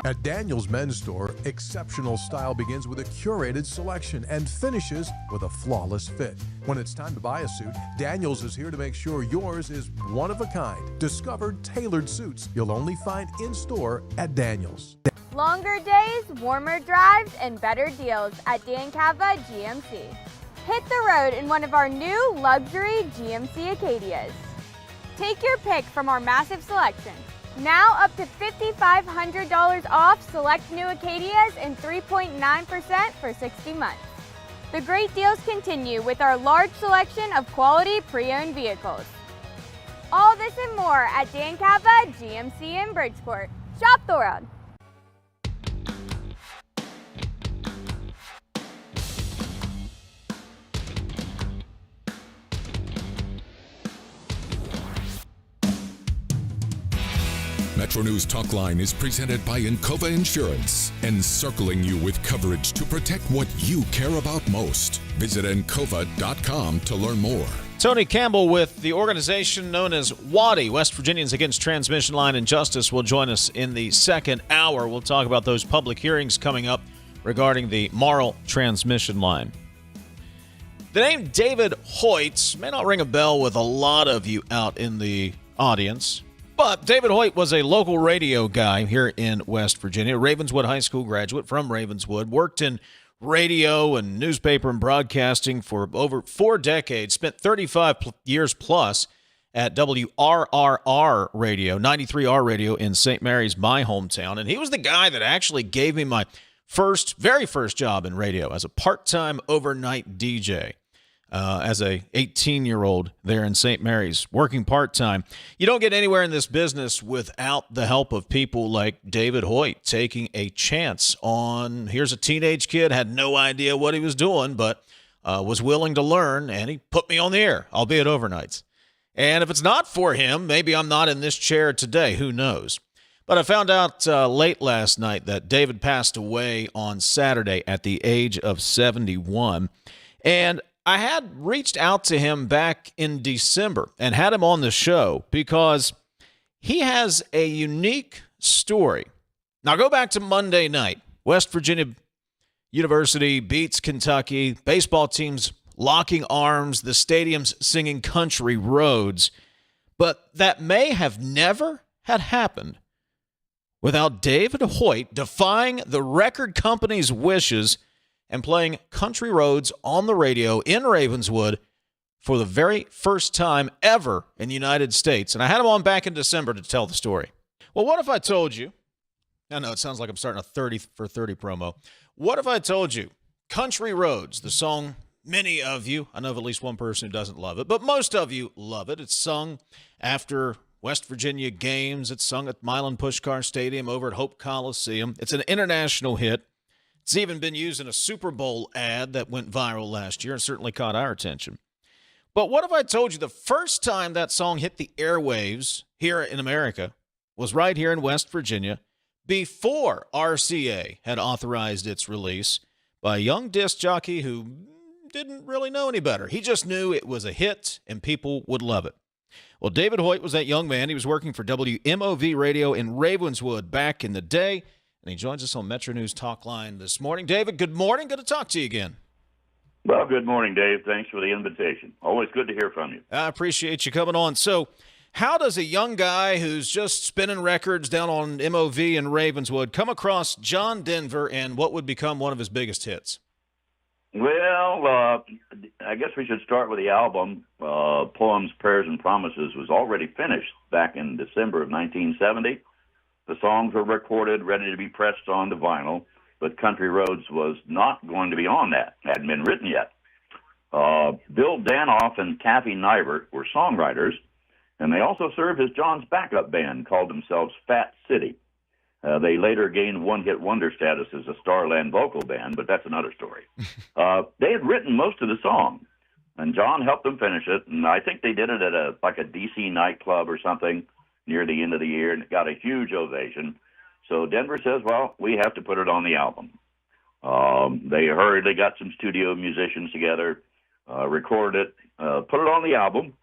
At Daniel's Men's Store, exceptional style begins with a curated selection and finishes with a flawless fit. When it's time to buy a suit, Daniel's is here to make sure yours is one of a kind. Discover tailored suits you'll only find in-store at Daniel's. Longer days, warmer drives, and better deals at Dan Cava GMC. Hit the road in one of our new luxury GMC Acadias. Take your pick from our massive selection. Now up to $5,500 off select new Acadias and 3.9% for 60 months. The great deals continue with our large selection of quality pre-owned vehicles. All this and more at Dan Cava GMC in Bridgeport. Shop the world. MetroNews Talkline is presented by Encova Insurance, encircling you with coverage to protect what you care about most. Visit Encova.com to learn more. Tony Campbell with the organization known as WATI, West Virginians Against Transmission Line Injustice, will join us in the second hour. We'll talk about those public hearings coming up regarding the Marl transmission line. The name David Hoyt may not ring a bell with a lot of you out in the audience, but David Hoyt was a local radio guy here in West Virginia, Ravenswood High School graduate from Ravenswood, worked in radio and newspaper and broadcasting for over 4 decades, spent 35 years plus at WRRR Radio, 93R Radio in St. Mary's, my hometown. And he was the guy that actually gave me my very first job in radio as a part-time overnight DJ. As a 18-year-old there in St. Mary's, working part-time. You don't get anywhere in this business without the help of people like David Hoyt taking a chance on, here's a teenage kid, had no idea what he was doing, but was willing to learn, and he put me on the air, albeit overnights. And if it's not for him, maybe I'm not in this chair today. Who knows? But I found out late last night that David passed away on Saturday at the age of 71. And I had reached out to him back in December and had him on the show because he has a unique story. Now, go back to Monday night. West Virginia University beats Kentucky. Baseball teams locking arms. The stadium's singing Country Roads. But that may have never had happened without David Hoyt defying the record company's wishes and playing Country Roads on the radio in Ravenswood for the very first time ever in the United States. And I had him on back in December to tell the story. Well, what if I told you, I know it sounds like I'm starting a 30 for 30 promo. What if I told you Country Roads, the song many of you, I know of at least one person who doesn't love it, but most of you love it. It's sung after West Virginia games. It's sung at Milan Pushkar Stadium over at Hope Coliseum. It's an international hit. It's even been used in a Super Bowl ad that went viral last year and certainly caught our attention. But what if I told you the first time that song hit the airwaves here in America was right here in West Virginia before RCA had authorized its release by a young disc jockey who didn't really know any better. He just knew it was a hit and people would love it. Well, David Hoyt was that young man. He was working for WMOV Radio in Ravenswood back in the day. And he joins us on MetroNews Talkline this morning. David, good morning. Good to talk to you again. Well, good morning, Dave. Thanks for the invitation. Always good to hear from you. I appreciate you coming on. So how does a young guy who's just spinning records down on MOV in Ravenswood come across John Denver and what would become one of his biggest hits? Well, I guess we should start with the album. Poems, Prayers, and Promises was already finished back in December of 1970. The songs were recorded, ready to be pressed onto vinyl, but Country Roads was not going to be on that. It hadn't been written yet. Bill Danoff and Taffy Nybert were songwriters, and they also served as John's backup band, called themselves Fat City. They later gained one-hit wonder status as a Starland vocal band, but that's another story. They had written most of the song, and John helped them finish it, and I think they did it at a D.C. nightclub or something near the end of the year, and it got a huge ovation. So Denver says, well, we have to put it on the album. They hurriedly got some studio musicians together, recorded it, put it on the album,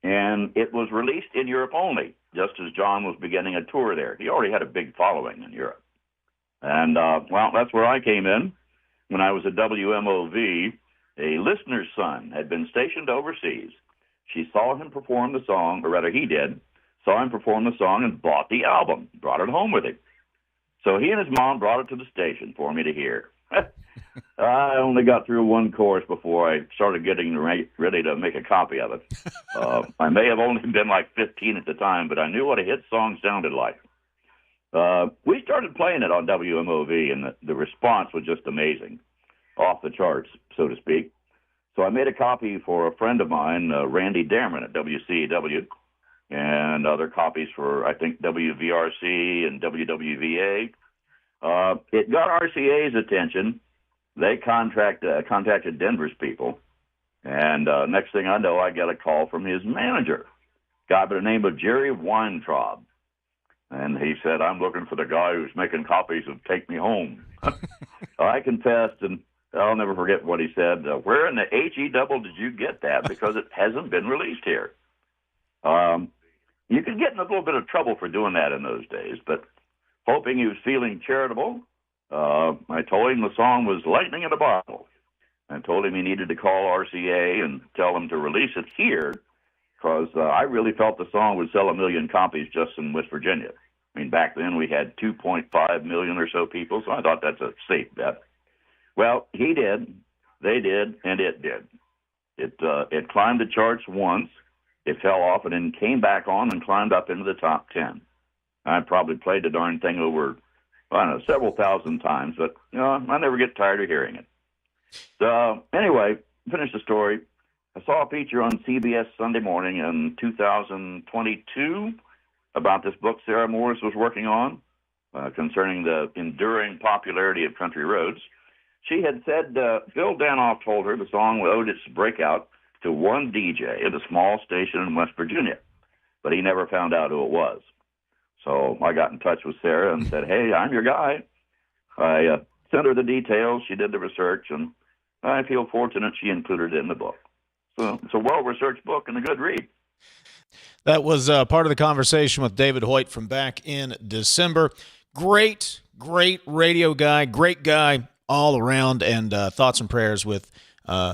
and it was released in Europe only, just as John was beginning a tour there. He already had a big following in Europe. And, well, that's where I came in. When I was at WMOV, a listener's son had been stationed overseas. She saw him perform the song, or rather he did, saw him perform the song and bought the album, brought it home with him. So he and his mom brought it to the station for me to hear. I only got through one chorus before I started getting ready to make a copy of it. I may have only been like 15 at the time, but I knew what a hit song sounded like. We started playing it on WMOV, and the response was just amazing. off the charts, so to speak. So I made a copy for a friend of mine, Randy Dairman at WCEW, and other copies for, I think, WVRC and WWVA. It got RCA's attention. They contacted Denver's people. And next thing I know, I get a call from his manager, a guy by the name of Jerry Weintraub. And he said, I'm looking for the guy who's making copies of Take Me Home. I confessed, and I'll never forget what he said. Where in the HE-double did you get that? Because it hasn't been released here. You could get in a little bit of trouble for doing that in those days, but hoping he was feeling charitable, I told him the song was Lightning in a Bottle. I told him he needed to call RCA and tell them to release it here, because I really felt the song would sell 1 million copies just in West Virginia. I mean, back then we had 2.5 million or so people, so I thought that's a safe bet. Well, he did, they did, and it did. It climbed the charts once, it fell off, and then came back on and climbed up into the top 10. I probably played the darn thing over, I don't know, several thousand times, but I never get tired of hearing it. So anyway, finish the story. I saw a feature on CBS Sunday morning in 2022 about this book Sarah Morris was working on concerning the enduring popularity of country roads. She had said Phil Danoff told her the song owed its breakout to one DJ at a small station in West Virginia, but he never found out who it was. So I got in touch with Sarah and said, hey, I'm your guy. I sent her the details. She did the research, and I feel fortunate she included it in the book. So it's a well-researched book and a good read. That was part of the conversation with David Hoyt from back in December. Great radio guy, great guy all around, and thoughts and prayers with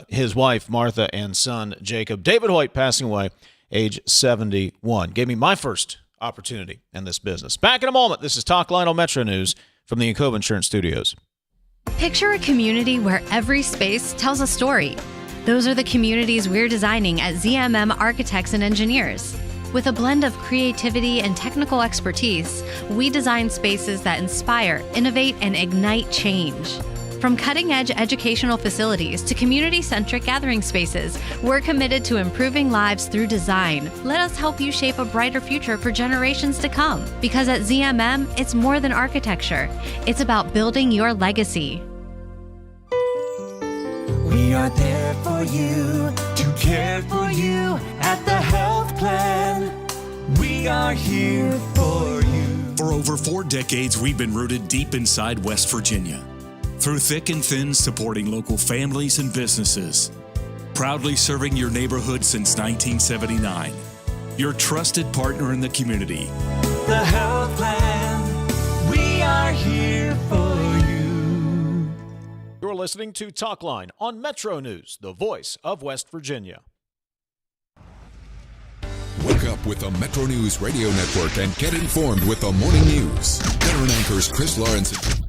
his wife, Martha, and son, Jacob. David Hoyt passing away, age 71. Gave me my first opportunity in this business. Back in a moment. This is Talkline on Metro News from the Encova Insurance Studios. Picture a community where every space tells a story. Those are the communities we're designing at ZMM Architects and Engineers. With a blend of creativity and technical expertise, we design spaces that inspire, innovate, and ignite change. From cutting-edge educational facilities to community-centric gathering spaces, we're committed to improving lives through design. Let us help you shape a brighter future for generations to come. Because at ZMM, it's more than architecture. It's about building your legacy. We are there for you, to care for you at the health plan. We are here for you. For over 4 decades, we've been rooted deep inside West Virginia. Through thick and thin, supporting local families and businesses. Proudly serving your neighborhood since 1979. Your trusted partner in the community. The health plan, we are here for you. You're listening to Talkline on Metro News, the voice of West Virginia. Wake up with the Metro News Radio Network and get informed with the morning news. Veteran anchors Chris Lawrence.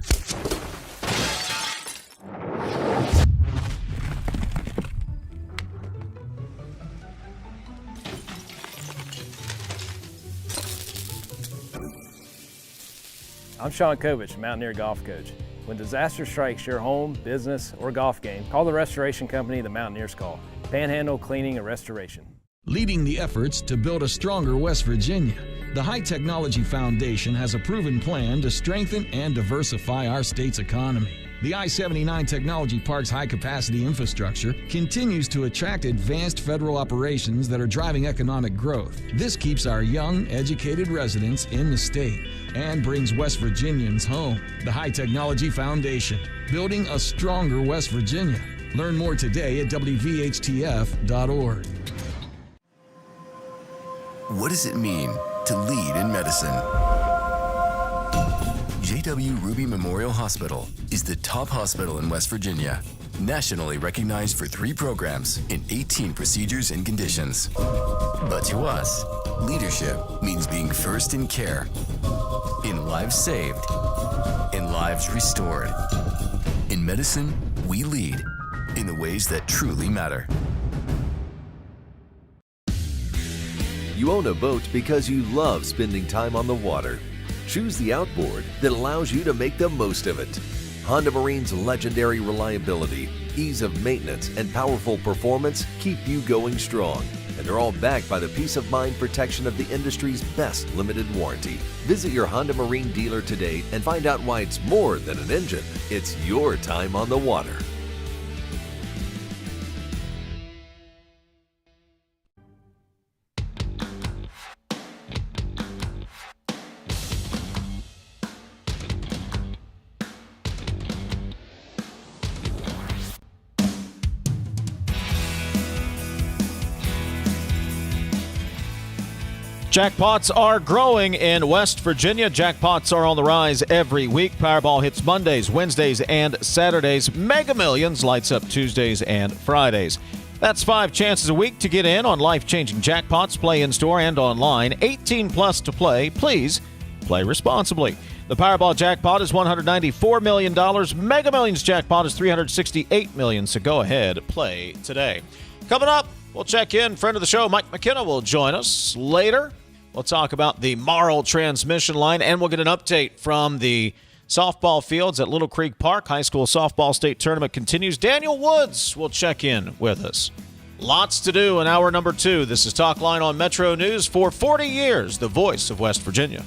I'm Sean Kovich, Mountaineer Golf Coach. When disaster strikes your home, business, or golf game, call the restoration company the Mountaineers call. Panhandle Cleaning and Restoration. Leading the efforts to build a stronger West Virginia, the High Technology Foundation has a proven plan to strengthen and diversify our state's economy. The I-79 Technology Park's high-capacity infrastructure continues to attract advanced federal operations that are driving economic growth. This keeps our young, educated residents in the state and brings West Virginians home. The High Technology Foundation, building a stronger West Virginia. Learn more today at WVHTF.org. What does it mean to lead in medicine? JW Ruby Memorial Hospital is the top hospital in West Virginia, nationally recognized for 3 programs in 18 procedures and conditions. But to us, leadership means being first in care, in lives saved, in lives restored. In medicine, we lead in the ways that truly matter. You own a boat because you love spending time on the water. Choose the outboard that allows you to make the most of it. Honda Marine's legendary reliability, ease of maintenance, and powerful performance keep you going strong. And they're all backed by the peace of mind protection of the industry's best limited warranty. Visit your Honda Marine dealer today and find out why it's more than an engine. It's your time on the water. Jackpots are growing in West Virginia. Jackpots are on the rise every week. Powerball hits Mondays, Wednesdays, and Saturdays. Mega Millions lights up Tuesdays and Fridays. That's 5 chances a week to get in on life-changing jackpots. Play in-store and online. 18 plus to play. Please play responsibly. The Powerball jackpot is $194 million. Mega Millions jackpot is $368 million. So go ahead, play today. Coming up, we'll check in. Friend of the show, Mike McKenna, will join us later. We'll talk about the Marl transmission line, and we'll get an update from the softball fields at Little Creek Park. High school softball state tournament continues. Daniel Woods will check in with us. Lots to do in hour number 2. This is Talkline on Metro News for 40 years, the voice of West Virginia.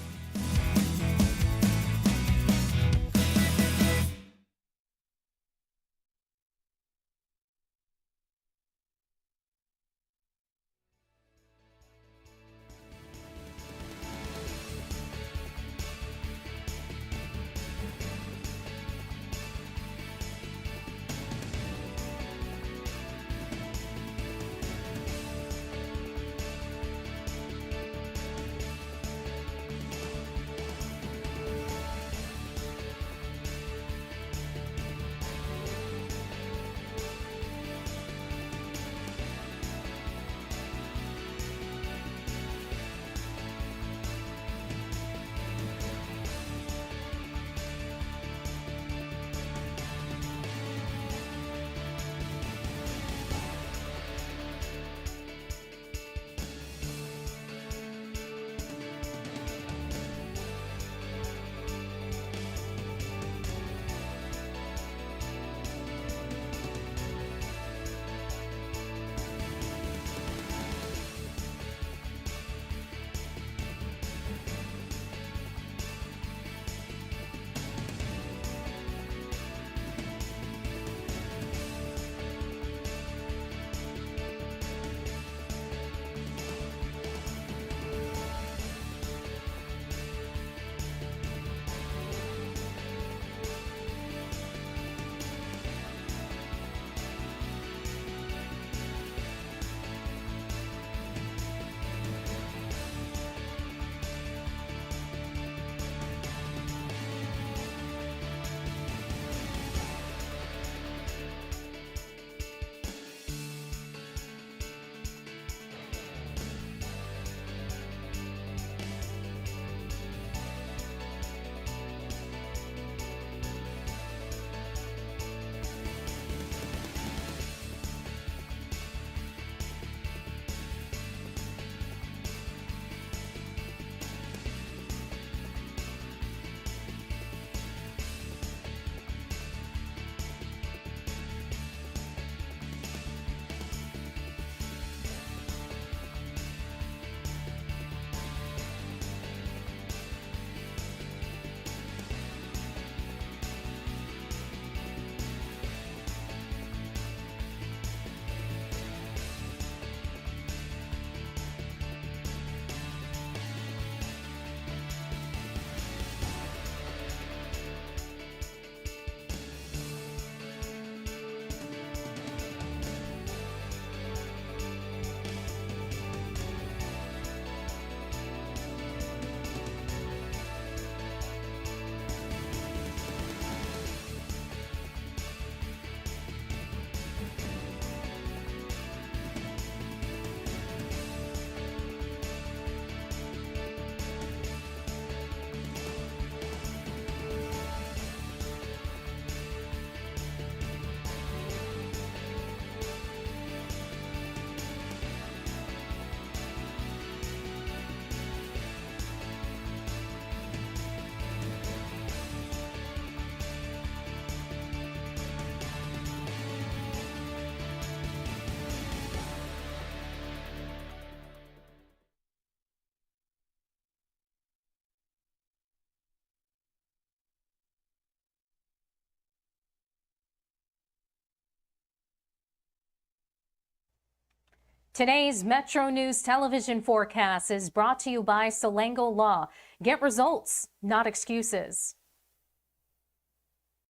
Today's Metro News television forecast is brought to you by Salango Law. Get results, not excuses.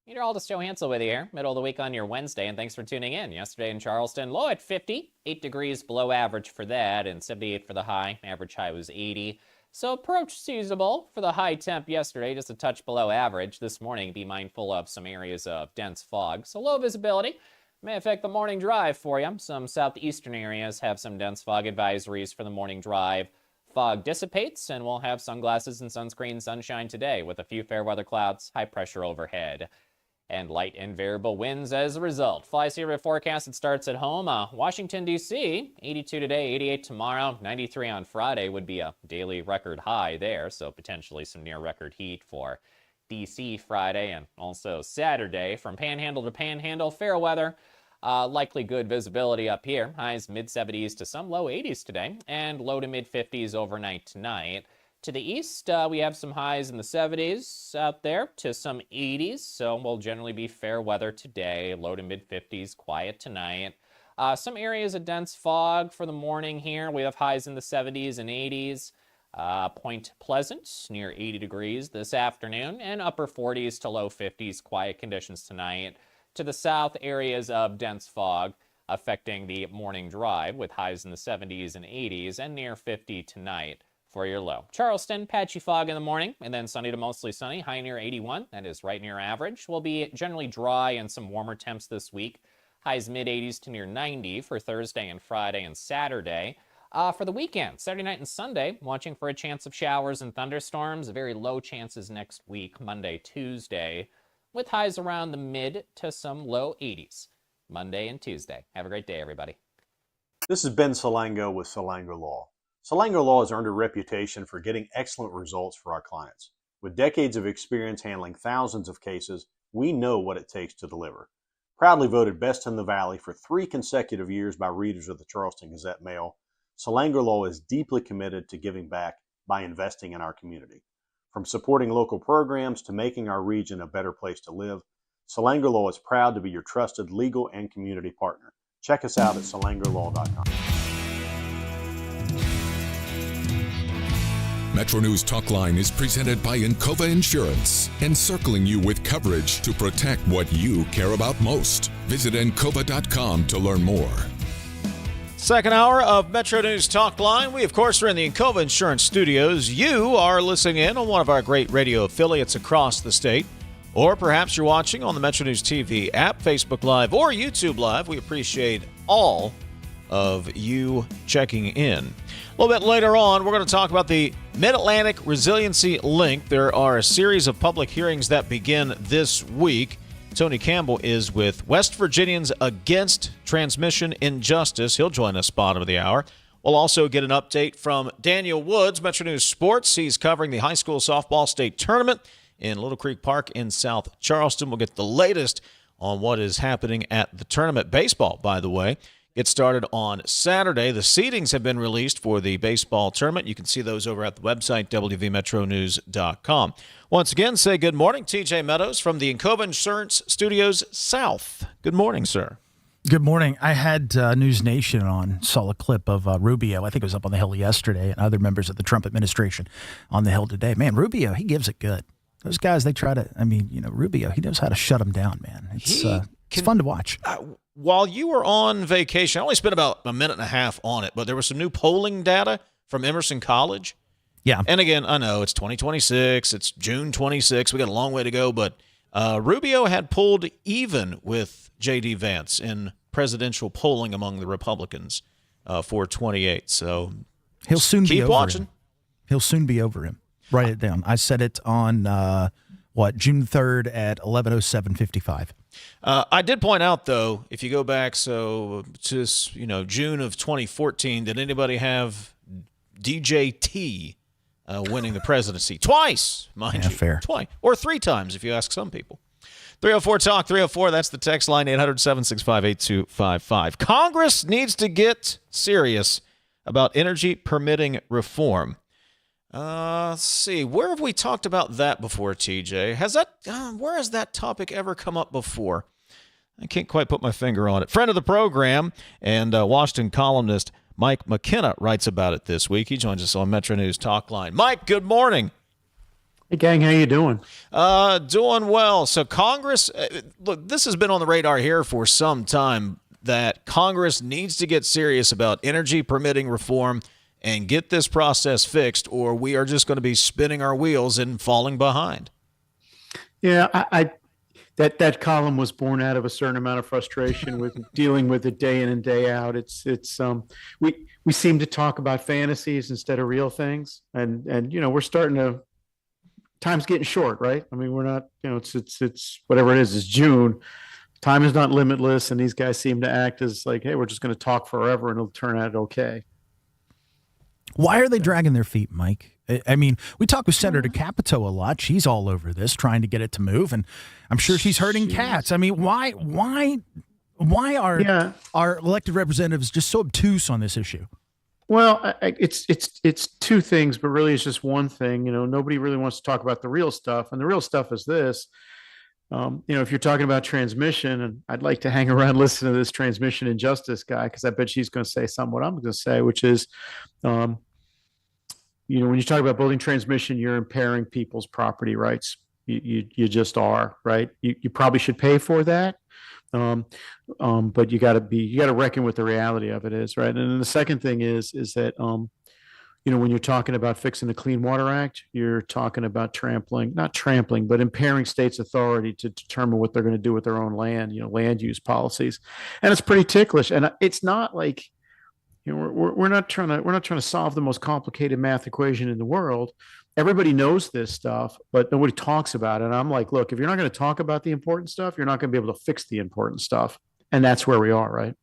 Meteorologist Joe Hansel with you here, middle of the week on your Wednesday, and thanks for tuning in. Yesterday in Charleston, low at 50, 8 degrees below average for that, and 78 for the high. Average high was 80. So approach seasonable for the high temp yesterday, just a touch below average. This morning, be mindful of some areas of dense fog. So low visibility may affect the morning drive for you. Some southeastern areas have some dense fog advisories for the morning drive. Fog dissipates, and we'll have sunglasses and sunscreen sunshine today with a few fair weather clouds, high pressure overhead, and light and variable winds as a result. Fly Sea forecast, it starts at home. Washington, D.C., 82 today, 88 tomorrow, 93 on Friday would be a daily record high there, so potentially some near record heat for D.C. Friday and also Saturday. From Panhandle to Panhandle, fair weather. Likely good visibility up here. Highs mid-70s to some low 80s today, and low to mid-50s overnight tonight. To the east, we have some highs in the 70s out there to some 80s, so we'll generally be fair weather today. Low to mid-50s, quiet tonight. Some areas of dense fog for the morning here. We have highs in the 70s and 80s. Point Pleasant, near 80 degrees this afternoon, and upper 40s to low 50s, quiet conditions tonight. To the south, areas of dense fog affecting the morning drive with highs in the 70s and 80s and near 50 tonight for your low. Charleston, patchy fog in the morning and then sunny to mostly sunny, high near 81. That is right near average. Will be generally dry and some warmer temps this week. Highs mid-80s to near 90 for Thursday and Friday and Saturday. For the weekend, Saturday night and Sunday, watching for a chance of showers and thunderstorms. Very low chances next week, Monday, Tuesday, with highs around the mid to some low 80s. Monday and Tuesday. Have a great day, everybody. This is Ben Salango with Salango Law. Salango Law has earned a reputation for getting excellent results for our clients. With decades of experience handling thousands of cases, we know what it takes to deliver. Proudly voted best in the Valley for 3 consecutive years by readers of the Charleston Gazette-Mail, Salango Law is deeply committed to giving back by investing in our community. From supporting local programs to making our region a better place to live, Salango Law is proud to be your trusted legal and community partner. Check us out at salangolaw.com. MetroNews Talkline is presented by Encova Insurance, encircling you with coverage to protect what you care about most. Visit Encova.com to learn more. Second hour of Metro News Talkline. We, of course, are in the Encova Insurance Studios. You are listening in on one of our great radio affiliates across the state. Or perhaps you're watching on the Metro News TV app, Facebook Live, or YouTube Live. We appreciate all of you checking in. A little bit later on, we're going to talk about the Mid-Atlantic Resiliency Link. There are a series of public hearings that begin this week. Tony Campbell is with West Virginians Against Transmission Injustice. He'll join us bottom of the hour. We'll also get an update from Daniel Woods, Metro News Sports. He's covering the high school softball state tournament in Little Creek Park in South Charleston. We'll get the latest on what is happening at the tournament. Baseball, by the way, gets started on Saturday. The seedings have been released for the baseball tournament. You can see those over at the website, wvmetronews.com. Once again, say good morning, TJ Meadows from the Encova Insurance Studios South. Good morning, sir. Good morning. I had News Nation on, saw a clip of Rubio. I think it was up on the Hill yesterday, and other members of the Trump administration on the Hill today. Man, Rubio, he gives it good. Those guys, they try to, Rubio, he knows how to shut them down, man. It's fun to watch. While you were on vacation, I only spent about a minute and a half on it, but there was some new polling data from Emerson College. Yeah. And again, I know it's 2026, it's June 26, we got a long way to go, but Rubio had pulled even with J.D. Vance in presidential polling among the Republicans for 28. So he'll soon be over watching. Him. He'll soon be over him. Write it down. I said it on, June 3rd at 11:07:55. I did point out, though, if you go back, to June of 2014, did anybody have DJT winning the presidency? Twice, mind you. Fair. Twice. Or 3 times, if you ask some people. 304-TALK, 304, that's the text line, 800-765-8255. Congress needs to get serious about energy permitting reform. Let's see. Where have we talked about that before, TJ? Where has that topic ever come up before? I can't quite put my finger on it. Friend of the program and Washington columnist Mike McKenna writes about it this week. He joins us on MetroNews Talkline. Mike, good morning. Hey, gang, how you doing? Doing well. So Congress, look, this has been on the radar here for some time, that Congress needs to get serious about energy permitting reform and get this process fixed, or we are just going to be spinning our wheels and falling behind. Yeah, I that column was born out of a certain amount of frustration with dealing with it day in and day out. We seem to talk about fantasies instead of real things, and we're starting to. Time's getting short, right? I mean, we're not, it's whatever it is. It's June. Time is not limitless, and these guys seem to act as like, hey, we're just going to talk forever, and it'll turn out okay. Why are they dragging their feet, Mike? I mean, we talk with Senator Capito a lot. She's all over this, trying to get it to move, and I'm sure she's herding cats. I mean, why are our elected representatives just so obtuse on this issue? Well, it's two things, but really it's just one thing. Nobody really wants to talk about the real stuff, and the real stuff is this. If you're talking about transmission, and I'd like to hang around, listen to this transmission injustice guy, because I bet she's going to say something what I'm going to say, which is, when you talk about building transmission, you're impairing people's property rights. You just are, right? You probably should pay for that. But you got to reckon with the reality of it is, right? And then the second thing is that, when you're talking about fixing the Clean Water Act, you're talking about not trampling, but impairing states' authority to determine what they're going to do with their own land, land use policies. And it's pretty ticklish. And it's not like, we're not trying to solve the most complicated math equation in the world. Everybody knows this stuff, but nobody talks about it. And I'm like, look, if you're not going to talk about the important stuff, you're not going to be able to fix the important stuff. And that's where we are, right?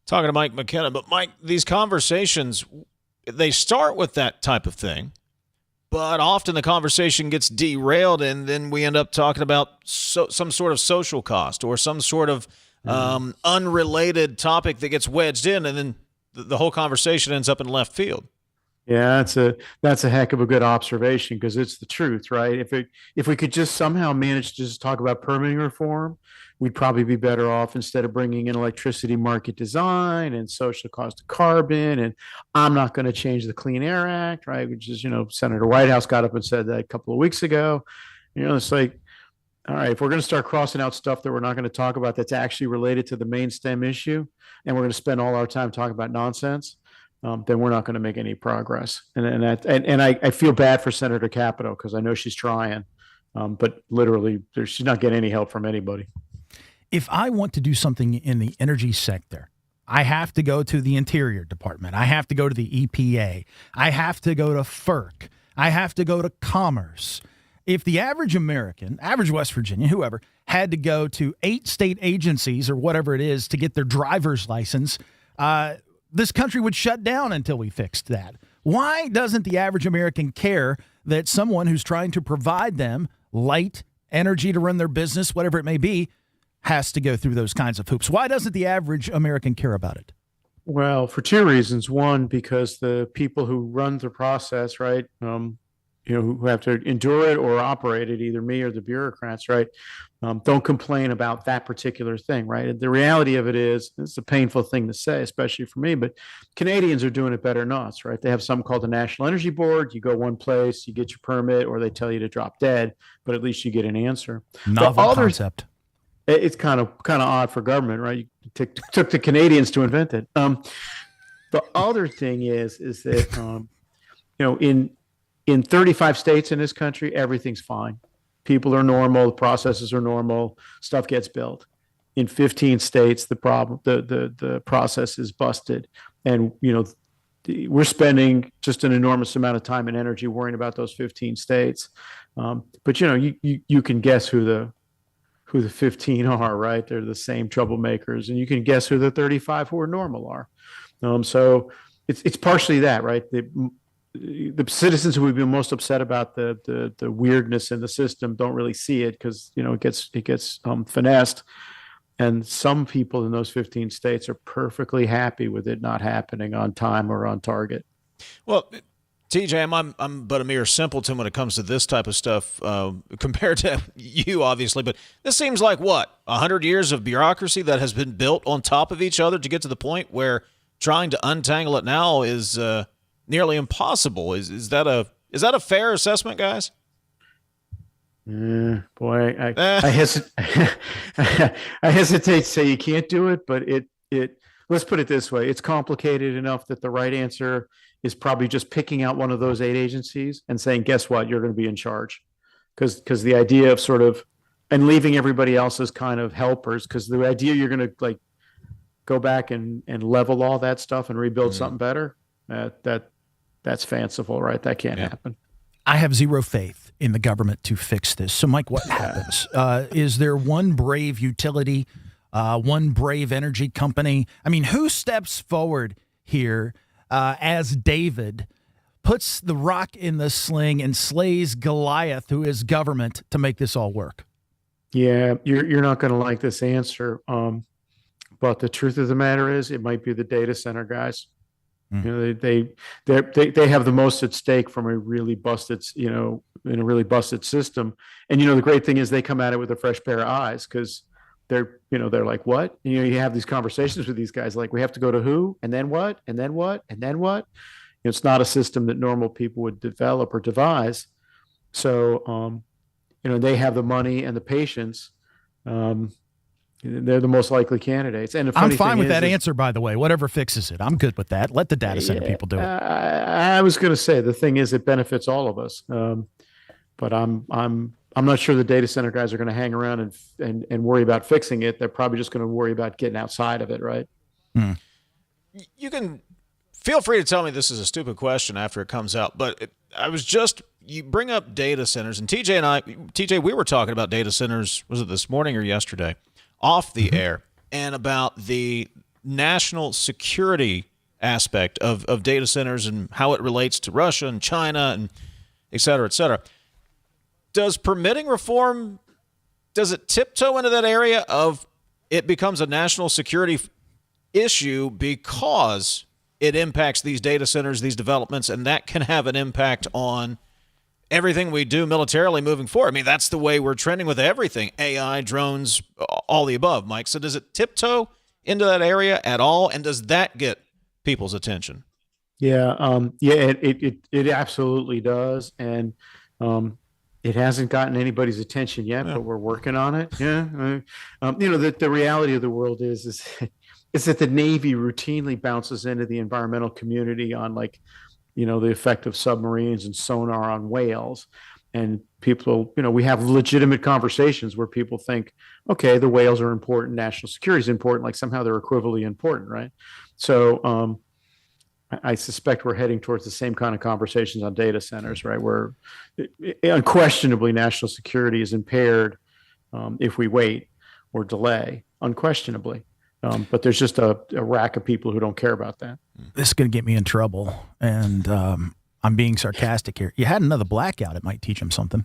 Talking to Mike McKenna, but Mike, these conversations, they start with that type of thing, but often the conversation gets derailed, and then we end up talking about some sort of social cost or some sort of unrelated topic that gets wedged in, and then the whole conversation ends up in left field. Yeah, that's a heck of a good observation, because it's the truth, right? If we could just somehow manage to just talk about permitting reform, we'd probably be better off, instead of bringing in electricity market design and social cost of carbon. And I'm not going to change the Clean Air Act, right? Which is, Senator Whitehouse got up and said that a couple of weeks ago. It's like, all right, if we're going to start crossing out stuff that we're not going to talk about that's actually related to the main stem issue, and we're going to spend all our time talking about nonsense, then we're not going to make any progress. And I feel bad for Senator Capito, because I know she's trying, but literally she's not getting any help from anybody. If I want to do something in the energy sector, I have to go to the Interior Department. I have to go to the EPA. I have to go to FERC. I have to go to Commerce. If the average American, average West Virginia, whoever, had to go to 8 state agencies or whatever it is to get their driver's license, this country would shut down until we fixed that. Why doesn't the average American care that someone who's trying to provide them light, energy to run their business, whatever it may be, has to go through those kinds of hoops? Why doesn't the average American care about it? Well, for two reasons. One, because the people who run the process, right, who have to endure it or operate it, either me or the bureaucrats, right, don't complain about that particular thing, right? The reality of it is, it's a painful thing to say, especially for me, but Canadians are doing it better than us, right? They have something called the National Energy Board. You go one place, you get your permit, or they tell you to drop dead, but at least you get an answer. Novel concept. It's kind of odd for government, right? You took the Canadians to invent it. The other thing is that, in 35 states in this country, everything's fine. People are normal. The processes are normal. Stuff gets built. In 15 states, the process is busted. And, we're spending just an enormous amount of time and energy worrying about those 15 states. But, you can guess who the 15 are, right? They're the same troublemakers. And you can guess who the 35 who are normal are. So it's partially that, right? The citizens who would be most upset about the weirdness in the system don't really see it, because it gets finessed, and some people in those 15 states are perfectly happy with it not happening on time or on target. Well, TJ, I'm but a mere simpleton when it comes to this type of stuff, compared to you, obviously. But this seems like 100 years of bureaucracy that has been built on top of each other to get to the point where trying to untangle it now is nearly impossible. Is that a fair assessment, guys? Boy, I hesitate to say you can't do it, but let's put it this way. It's complicated enough that the right answer is probably just picking out one of those 8 agencies and saying, guess what, you're going to be in charge. Because the idea of sort of, and leaving everybody else as kind of helpers, because the idea you're going to like go back and level all that stuff and rebuild something better, that's fanciful, right? That can't happen. I have zero faith in the government to fix this. So, Mike, what happens? Is there one brave utility, one brave energy company? I mean, who steps forward here as David puts the rock in the sling and slays Goliath, who is government, to make this all work? Yeah, you're not going to like this answer. But the truth of the matter is, it might be the data center guys. You know, they have the most at stake from a really busted, in a really busted system. And the great thing is they come at it with a fresh pair of eyes, because they're like, what? You have these conversations with these guys like, we have to go to who, and then what, and then what, and then what? It's not a system that normal people would develop or devise. So, they have the money and the patience. They're the most likely candidates. And I'm fine with that answer, by the way. Whatever fixes it, I'm good with that. Let the data center people do it. I was going to say, the thing is, it benefits all of us. But I'm not sure the data center guys are going to hang around and worry about fixing it. They're probably just going to worry about getting outside of it, right? You can feel free to tell me this is a stupid question after it comes out, but you bring up data centers, and TJ, we were talking about data centers, was it this morning or yesterday, off the air, and about the national security aspect of data centers and how it relates to Russia and China and et cetera, et cetera. Does permitting reform, does it tiptoe into that area of it becomes a national security issue because it impacts these data centers, these developments, and that can have an impact on everything we do militarily moving forward? I mean, that's the way we're trending with everything, AI, drones, all the above, Mike. So does it tiptoe into that area at all, and does that get people's attention? Yeah, it absolutely does, and it hasn't gotten anybody's attention yet, but we're working on it. Yeah, the reality of the world is that the Navy routinely bounces into the environmental community on the effect of submarines and sonar on whales. And people, we have legitimate conversations where people think, okay, the whales are important, national security is important, like somehow they're equivalently important, right? So I suspect we're heading towards the same kind of conversations on data centers, right? Where unquestionably national security is impaired if we wait or delay, unquestionably. But there's just a rack of people who don't care about that. This is going to get me in trouble, and I'm being sarcastic here. You had another blackout, it might teach them something.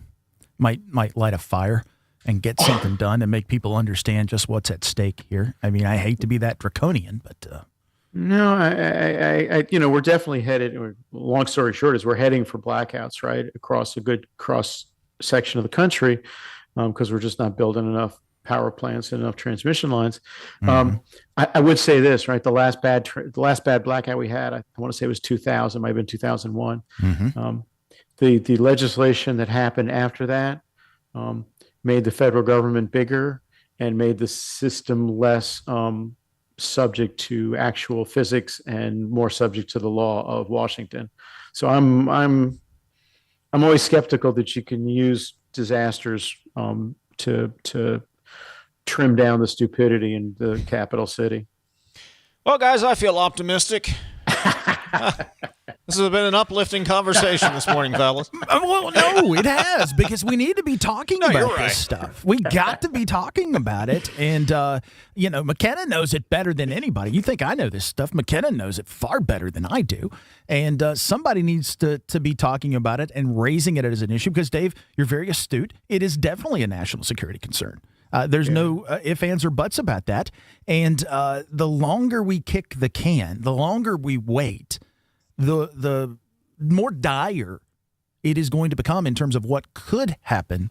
Might light a fire and get something done and make people understand just what's at stake here. I mean, I hate to be that draconian, but no, I we're definitely headed. Long story short, is we're heading for blackouts, right, across a good cross section of the country, because we're just not building enough power plants and enough transmission lines. I would say this, right? The last bad blackout we had, I want to say it was 2000, might have been 2001. The legislation that happened after that made the federal government bigger and made the system less subject to actual physics and more subject to the law of Washington. So I'm always skeptical that you can use disasters to trim down the stupidity in the capital city. Well, guys, I feel optimistic. This has been an uplifting conversation this morning, fellas. Well, no, it has, because we need to be talking about this stuff. We got to be talking about it. And, McKenna knows it better than anybody. You think I know this stuff. McKenna knows it far better than I do. And somebody needs to be talking about it and raising it as an issue, because, Dave, you're very astute. It is definitely a national security concern. There's no ifs, ands, or buts about that. And the longer we kick the can, the longer we wait, the more dire it is going to become in terms of what could happen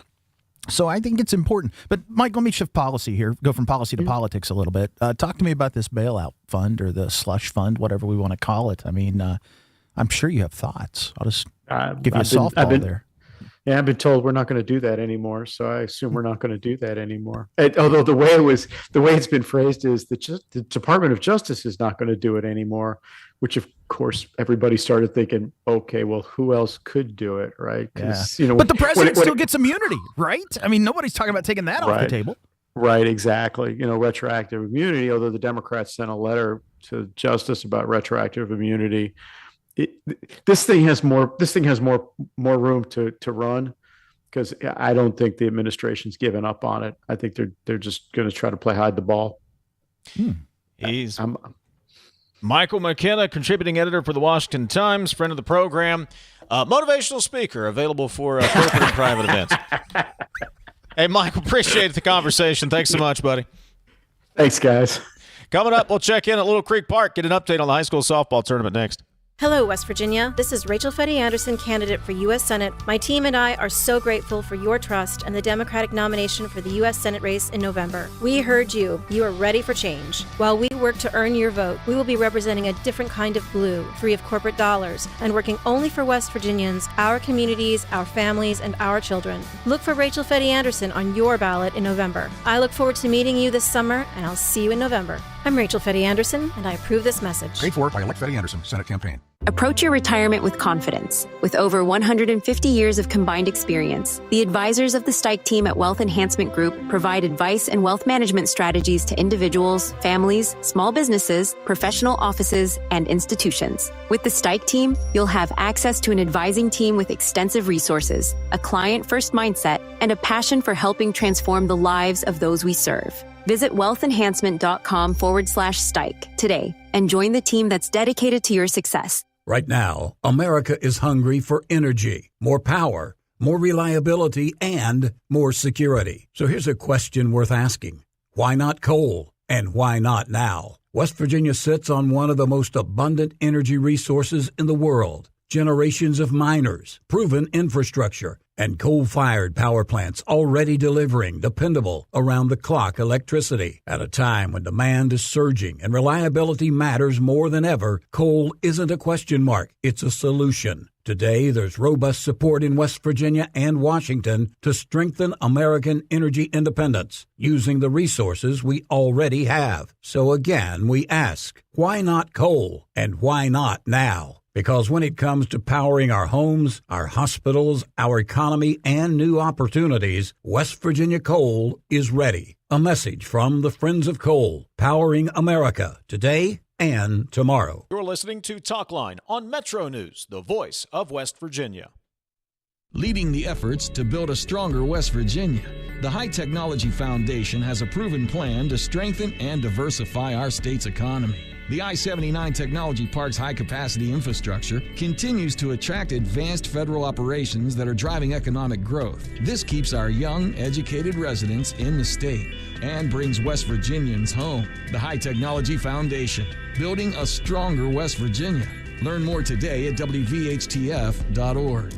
So I think it's important. But, Mike, let me shift policy here, go from policy to politics a little bit. Talk to me about this bailout fund or the slush fund, whatever we want to call it. I mean, I'm sure you have thoughts. I'll just give you a softball there. Yeah, I've been told we're not going to do that anymore, so I assume we're not going to do that anymore. Although the way it's been phrased is that the Department of Justice is not going to do it anymore, which of course everybody started thinking, okay, well, who else could do it, right? Yeah. But the president still gets immunity, right? I mean, nobody's talking about taking that off the table. Right, exactly. Retroactive immunity. Although the Democrats sent a letter to Justice about retroactive immunity. This thing has more room to run, because I don't think the administration's given up on it. I think they're just going to try to play hide the ball. He's Michael McKenna, contributing editor for the Washington Times, friend of the program, motivational speaker, available for corporate and private events. Hey, Michael, appreciate the conversation. Thanks so much, buddy. Thanks, guys. Coming up, we'll check in at Little Creek Park, get an update on the high school softball tournament next. Hello, West Virginia. This is Rachel Fetty Anderson, candidate for U.S. Senate. My team and I are so grateful for your trust and the Democratic nomination for the U.S. Senate race in November. We heard you. You are ready for change. While we work to earn your vote, we will be representing a different kind of blue, free of corporate dollars, and working only for West Virginians, our communities, our families, and our children. Look for Rachel Fetty Anderson on your ballot in November. I look forward to meeting you this summer, and I'll see you in November. I'm Rachel Fetty Anderson, and I approve this message. Paid for by Elect Fetty Anderson, Senate campaign. Approach your retirement with confidence. With over 150 years of combined experience, the advisors of the Stike team at Wealth Enhancement Group provide advice and wealth management strategies to individuals, families, small businesses, professional offices, and institutions. With the Stike team, you'll have access to an advising team with extensive resources, a client-first mindset, and a passion for helping transform the lives of those we serve. Visit wealthenhancement.com/Stike today and join the team that's dedicated to your success. Right now, America is hungry for energy, more power, more reliability, and more security. So here's a question worth asking. Why not coal? And why not now? West Virginia sits on one of the most abundant energy resources in the world. Generations of miners, proven infrastructure, and coal-fired power plants already delivering dependable, around-the-clock electricity. At a time when demand is surging and reliability matters more than ever, coal isn't a question mark, it's a solution. Today, there's robust support in West Virginia and Washington to strengthen American energy independence using the resources we already have. So again, we ask, why not coal? And why not now? Because when it comes to powering our homes, our hospitals, our economy, and new opportunities, West Virginia Coal is ready. A message from the Friends of Coal, powering America today and tomorrow. You're listening to Talkline on Metro News, the voice of West Virginia. Leading the efforts to build a stronger West Virginia, the High Technology Foundation has a proven plan to strengthen and diversify our state's economy. The I-79 Technology Park's high-capacity infrastructure continues to attract advanced federal operations that are driving economic growth. This keeps our young, educated residents in the state and brings West Virginians home. The High Technology Foundation, building a stronger West Virginia. Learn more today at WVHTF.org.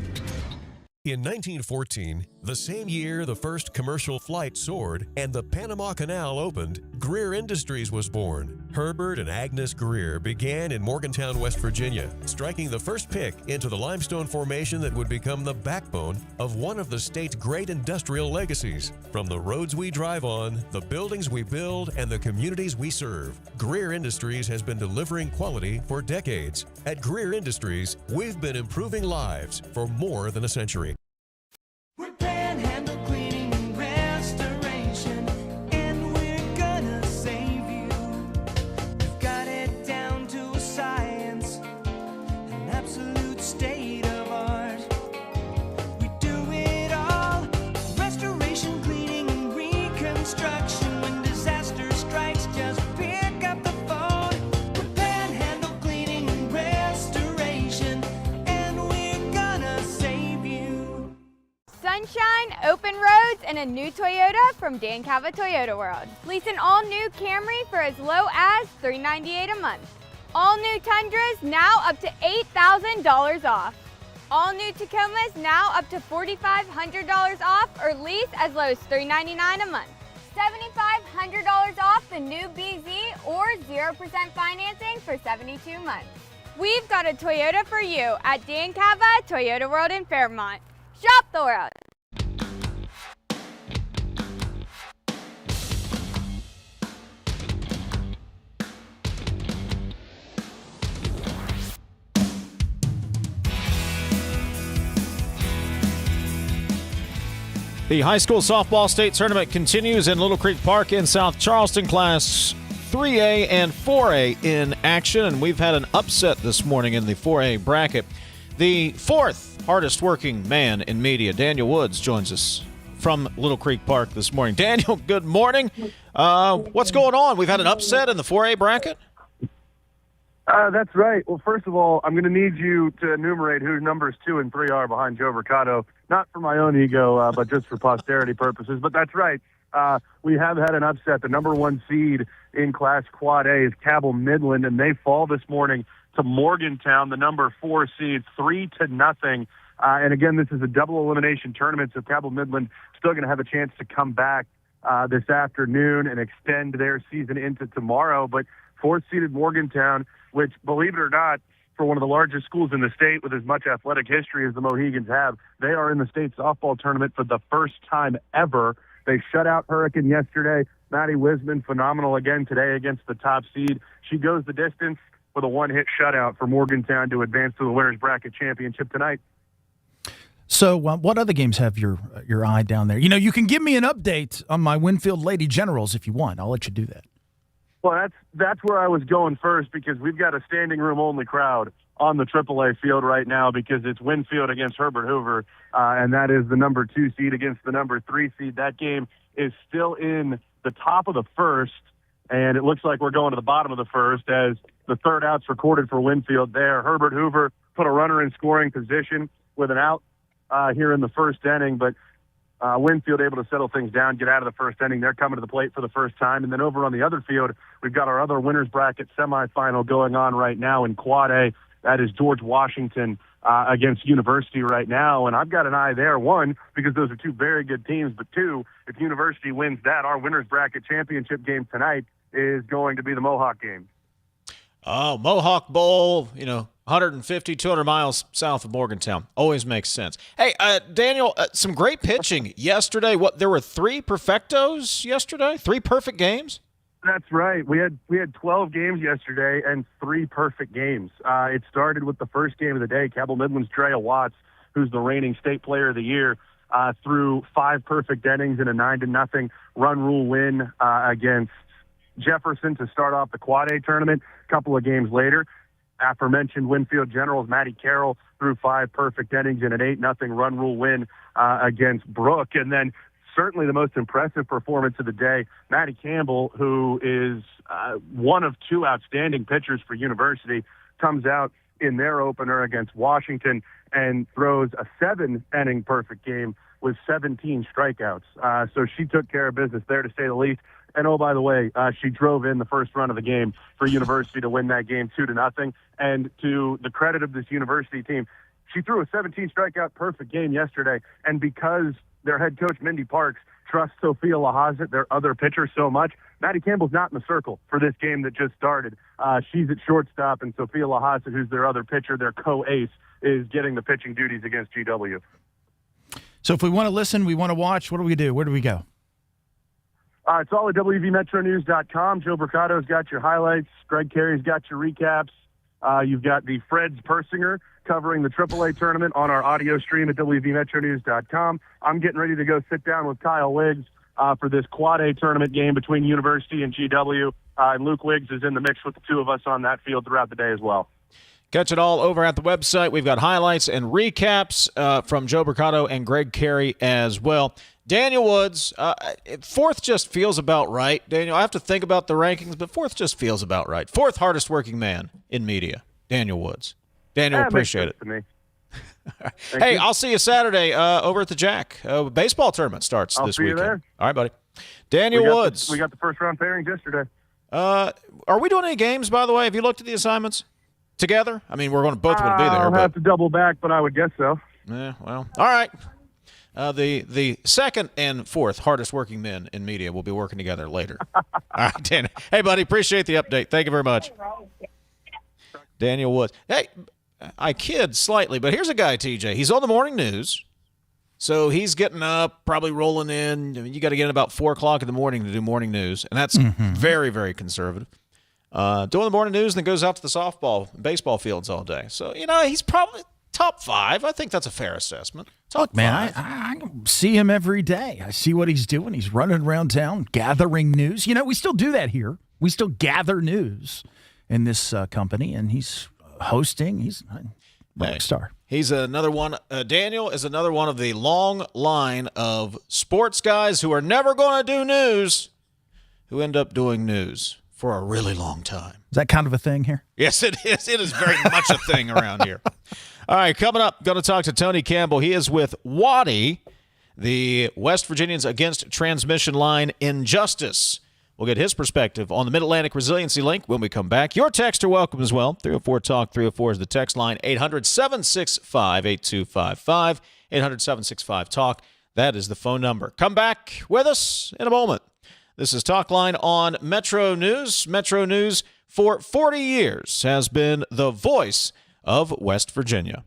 In 1914, the same year the first commercial flight soared and the Panama Canal opened, Greer Industries was born. Herbert and Agnes Greer began in Morgantown, West Virginia, striking the first pick into the limestone formation that would become the backbone of one of the state's great industrial legacies. From the roads we drive on, the buildings we build, and the communities we serve, Greer Industries has been delivering quality for decades. At Greer Industries, we've been improving lives for more than a century. We're Panhandle Cleaning and Restoration, and we're gonna save you. We've got it down to a science, an absolute state of art. We do it all, restoration, cleaning, and reconstruction. When disaster strikes, just pick up the phone. We're Panhandle Cleaning and Restoration, and we're gonna save you. Sunshine, open roads, and a new Toyota from Dan Cava Toyota World. Lease an all-new Camry for as low as $398 a month. All new Tundras now up to $8,000 off. All new Tacomas now up to $4,500 off or lease as low as $399 a month. $7,500 off the new BZ or 0% financing for 72 months. We've got a Toyota for you at Dan Cava Toyota World in Fairmont. Shop the world. The high school softball state tournament continues in Little Creek Park in South Charleston. Class 3A and 4A in action, and we've had an upset this morning in the 4A bracket. The fourth hardest working man in media, Daniel Woods, joins us from Little Creek Park this morning. Daniel, good morning. What's going on? We've had an upset in the 4A bracket? That's right. Well, first of all, I'm going to need you to enumerate who numbers 2 and 3 are behind Joe Mercado, not for my own ego, but just for posterity purposes. But that's right. We have had an upset. The number 1 seed in Class Quad A is Campbell Midland, and they fall this morning to Morgantown, the number 4 seed, 3-0. And again, this is a double elimination tournament, so Campbell Midland still going to have a chance to come back this afternoon and extend their season into tomorrow. But 4th-seeded Morgantown, which, believe it or not, for one of the largest schools in the state with as much athletic history as the Mohegans have, they are in the state softball tournament for the first time ever. They shut out Hurricane yesterday. Maddie Wisman, phenomenal again today against the top seed. She goes the distance with a one-hit shutout for Morgantown to advance to the Winners Bracket Championship tonight. So what other games have your eye down there? You know, you can give me an update on my Winfield Lady Generals if you want. I'll let you do that. Well, that's where I was going first, because we've got a standing room only crowd on the AAA field right now, because it's Winfield against Herbert Hoover, and that is the number 2 seed against the number 3 seed. That game is still in the top of the first, and it looks like we're going to the bottom of the first as the third out's recorded for Winfield there. Herbert Hoover put a runner in scoring position with an out here in the first inning, but Winfield able to settle things down, get out of the first inning. They're coming to the plate for the first time. And then over on the other field, we've got our other winners bracket semifinal going on right now in Quad A. That is George Washington against University right now. And I've got an eye there, 1, because those are 2 very good teams. But 2, if University wins that, our winners bracket championship game tonight is going to be the Mohawk game. Oh, Mohawk Bowl, 150, 200 miles south of Morgantown. Always makes sense. Hey, Daniel, some great pitching yesterday. There were 3 perfectos yesterday? 3 perfect games? That's right. We had 12 games yesterday and 3 perfect games. It started with the first game of the day. Campbell Midland's Drea Watts, who's the reigning state player of the year, threw 5 perfect innings in a 9-0 run rule win against Jefferson to start off the Quad A tournament. A couple of games later, aforementioned Winfield Generals Maddie Carroll threw 5 perfect innings in an 8-0 run rule win against Brooke. And then certainly the most impressive performance of the day, Maddie Campbell, who is one of 2 outstanding pitchers for University, comes out in their opener against Washington and throws a 7-inning perfect game with 17 strikeouts. So she took care of business there, to say the least. And, oh, by the way, she drove in the first run of the game for University to win that game 2-0. And to the credit of this University team, she threw a 17 strikeout perfect game yesterday. And because their head coach, Mindy Parks, trusts Sophia Lahazet, their other pitcher, so much, Maddie Campbell's not in the circle for this game that just started. She's at shortstop, and Sophia Lahazet, who's their other pitcher, their co-ace, is getting the pitching duties against GW. So if we want to listen, we want to watch, what do we do? Where do we go? It's all at WVMetroNews.com. Joe Mercado's got your highlights. Greg Carey's got your recaps. You've got the Freds Persinger covering the AAA tournament on our audio stream at WVMetroNews.com. I'm getting ready to go sit down with Kyle Wiggs for this Quad A tournament game between University and GW. And Luke Wiggs is in the mix with the 2 of us on that field throughout the day as well. Catch it all over at the website. We've got highlights and recaps from Joe Mercado and Greg Carey as well. Daniel Woods, 4th just feels about right. Daniel, I have to think about the rankings, but 4th just feels about right. 4th hardest working man in media, Daniel Woods. Daniel, appreciate it. To me. Hey, I'll see you Saturday over at the Jack. Baseball tournament starts I'll this see you weekend. there. All right, buddy. Daniel Woods. We got the first round pairings yesterday. Are we doing any games, by the way? Have you looked at the assignments? together? I mean, we're both going to be there. I'll have to double back, but I would guess so. Yeah, well, all right. The second and fourth hardest working men in media will be working together later. All right, Dan. Hey, buddy, appreciate the update. Thank you very much. Daniel Woods. Hey, I kid slightly, but here's a guy, TJ. He's on the morning news, so he's getting up, probably rolling in. I mean, you got to get in about 4 o'clock in the morning to do morning news, and that's very, very conservative. Doing the morning news, and then goes out to the softball and baseball fields all day. So, he's probably top 5. I think that's a fair assessment. Look, man, I see him every day. I see what he's doing. He's running around town, gathering news. We still do that here. We still gather news in this company, and he's hosting. He's a rock star. He's another one. Daniel is another one of the long line of sports guys who are never going to do news, who end up doing news for a really long time. Is that kind of a thing here? Yes, it is. It is very much a thing around here. All right, coming up, going to talk to Tony Campbell. He is with WATI, the West Virginians Against Transmission Line Injustice. We'll get his perspective on the Mid-Atlantic Resiliency Link when we come back. Your texts are welcome as well. 304-TALK, 304 is the text line. 800-765-8255. 800-765-TALK. That is the phone number. Come back with us in a moment. This is Talkline on Metro News. Metro News, for 40 years, has been the voice of West Virginia.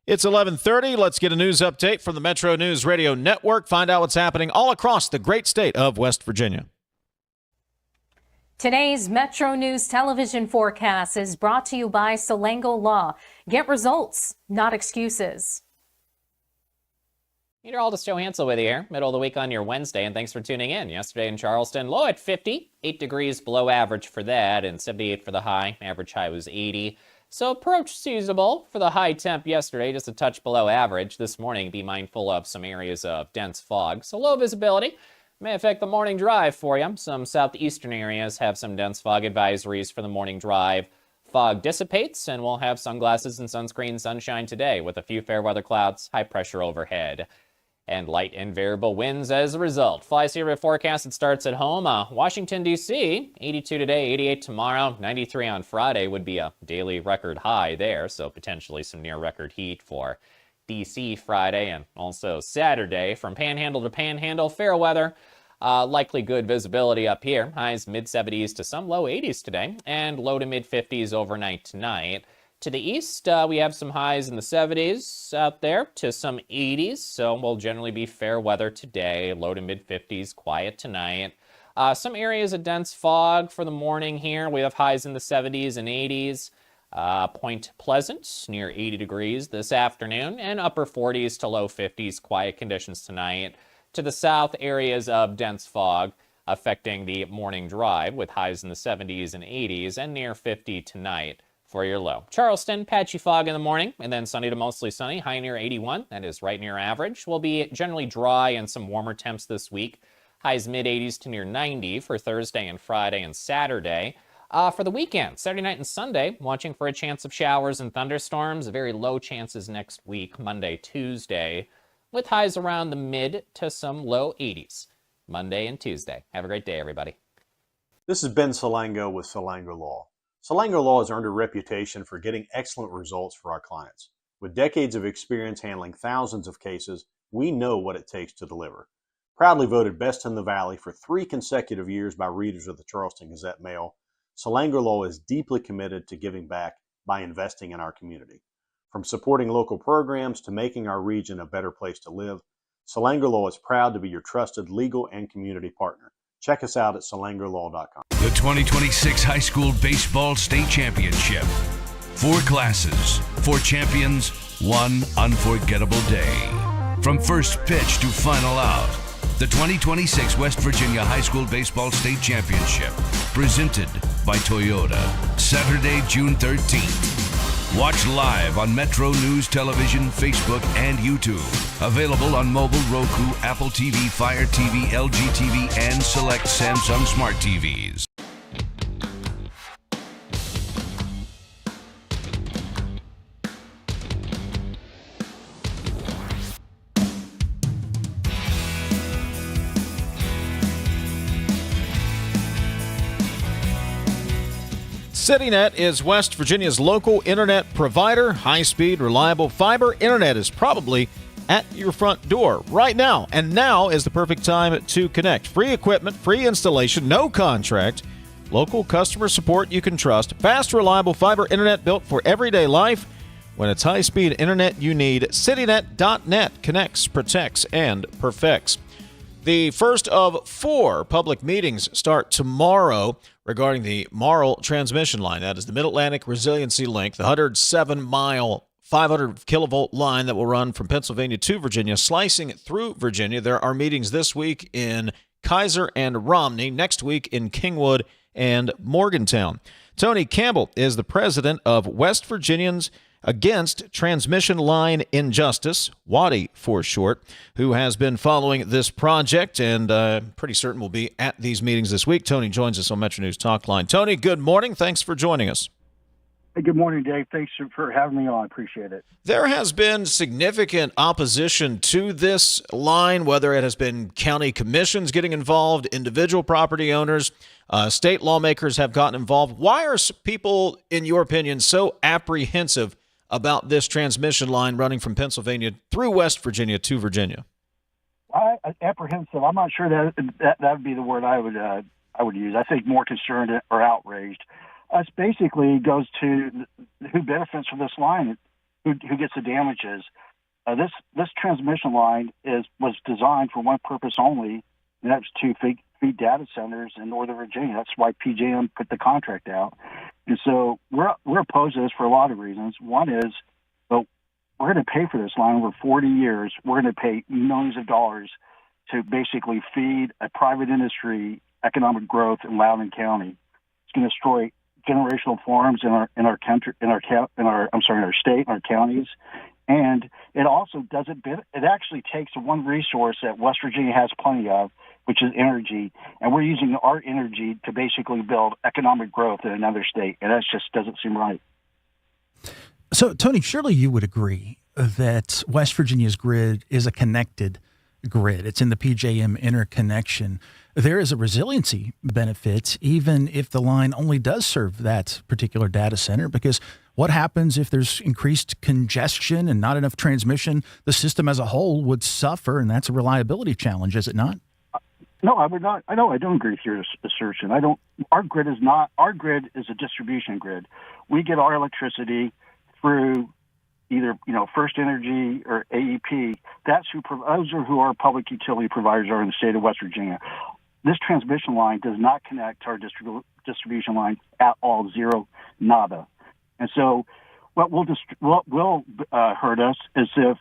It's 11:30. Let's get a news update from the Metro News Radio Network. Find out what's happening all across the great state of West Virginia. Today's Metro News television forecast is brought to you by Salango Law. Get results, not excuses. Meteorologist Joe Hansel with you here, middle of the week on your Wednesday, and thanks for tuning in. Yesterday in Charleston, low at 50, 8 degrees below average for that, and 78 for the high. Average high was 80. So approach seasonable for the high temp yesterday, just a touch below average. This morning, be mindful of some areas of dense fog. So low visibility may affect the morning drive for you. Some southeastern areas have some dense fog advisories for the morning drive. Fog dissipates, and we'll have sunglasses and sunscreen sunshine today with a few fair weather clouds, high pressure overhead, and light and variable winds as a result. Fly Survey forecast, it starts at home. Washington, D.C., 82 today, 88 tomorrow, 93 on Friday would be a daily record high there, so potentially some near record heat for D.C. Friday and also Saturday. From Panhandle to Panhandle, fair weather, likely good visibility up here. Highs mid-70s to some low 80s today, and low to mid-50s overnight tonight. To the east, we have some highs in the 70s out there to some 80s, so we'll generally be fair weather today, low to mid-50s, quiet tonight. Some areas of dense fog for the morning here. We have highs in the 70s and 80s. Point Pleasant, near 80 degrees this afternoon, and upper 40s to low 50s, quiet conditions tonight. To the south, areas of dense fog affecting the morning drive with highs in the 70s and 80s and near 50 tonight. For your low. Charleston, patchy fog in the morning, and then sunny to mostly sunny, high near 81. That is right near average. Will be generally dry and some warmer temps this week. Highs mid-80s to near 90 for Thursday and Friday and Saturday. For the weekend, Saturday night and Sunday, watching for a chance of showers and thunderstorms. Very low chances next week, Monday, Tuesday, with highs around the mid to some low 80s. Monday and Tuesday. Have a great day, everybody. This is Ben Salango with Salango Law. Salango Law has earned a reputation for getting excellent results for our clients. With decades of experience handling thousands of cases, we know what it takes to deliver. Proudly voted best in the Valley for 3 consecutive years by readers of the Charleston Gazette-Mail, Salango Law is deeply committed to giving back by investing in our community. From supporting local programs to making our region a better place to live, Salango Law is proud to be your trusted legal and community partner. Check us out at salangolaw.com. The 2026 High School Baseball State Championship. 4 classes, 4 champions, 1 unforgettable day. From first pitch to final out, the 2026 West Virginia High School Baseball State Championship, presented by Toyota, Saturday, June 13th. Watch live on Metro News Television, Facebook, and YouTube. Available on mobile, Roku, Apple TV, Fire TV, LG TV, and select Samsung Smart TVs. CityNet is West Virginia's local internet provider. High-speed, reliable fiber internet is probably at your front door right now. And now is the perfect time to connect. Free equipment, free installation, no contract. Local customer support you can trust. Fast, reliable fiber internet built for everyday life. When it's high-speed internet you need, citynet.net connects, protects, and perfects. The first of 4 public meetings start tomorrow regarding the Marl transmission line. That is the Mid-Atlantic Resiliency Link, the 107-mile, 500-kilovolt line that will run from Pennsylvania to Virginia, slicing through Virginia. There are meetings this week in Kaiser and Romney, next week in Kingwood and Morgantown. Tony Campbell is the president of West Virginians Against Transmission Line Injustice, WATI for short, who has been following this project and pretty certain will be at these meetings this week. Tony joins us on MetroNews Talkline. Tony, good morning. Thanks for joining us. Hey, good morning, Dave. Thanks for having me on. I appreciate it. There has been significant opposition to this line, whether it has been county commissions getting involved, individual property owners, state lawmakers have gotten involved. Why are people, in your opinion, so apprehensive about this transmission line running from Pennsylvania through West Virginia to Virginia? Apprehensive. I'm not sure that would be the word I would use. I think more concerned or outraged. It basically goes to who benefits from this line, who gets the damages. This transmission line was designed for one purpose only, and that's to feed data centers in Northern Virginia. That's why PJM put the contract out. And so we're opposed to this for a lot of reasons. One is, well, we're going to pay for this line over 40 years. We're going to pay millions of dollars to basically feed a private industry economic growth in Loudoun County. It's going to destroy generational farms in our country, in our state, in our counties. And it also it actually takes one resource that West Virginia has plenty of, which is energy, and we're using our energy to basically build economic growth in another state, and that just doesn't seem right. So, Tony, surely you would agree that West Virginia's grid is a connected grid. It's in the PJM interconnection. There is a resiliency benefit, even if the line only does serve that particular data center, because what happens if there's increased congestion and not enough transmission? The system as a whole would suffer, and that's a reliability challenge, is it not? No, I would not. I don't agree with your assertion. Our grid is a distribution grid. We get our electricity through either First Energy or AEP. Those are who our public utility providers are in the state of West Virginia. This transmission line does not connect to our distribution line at all, zero, nada. And so, what will hurt us is if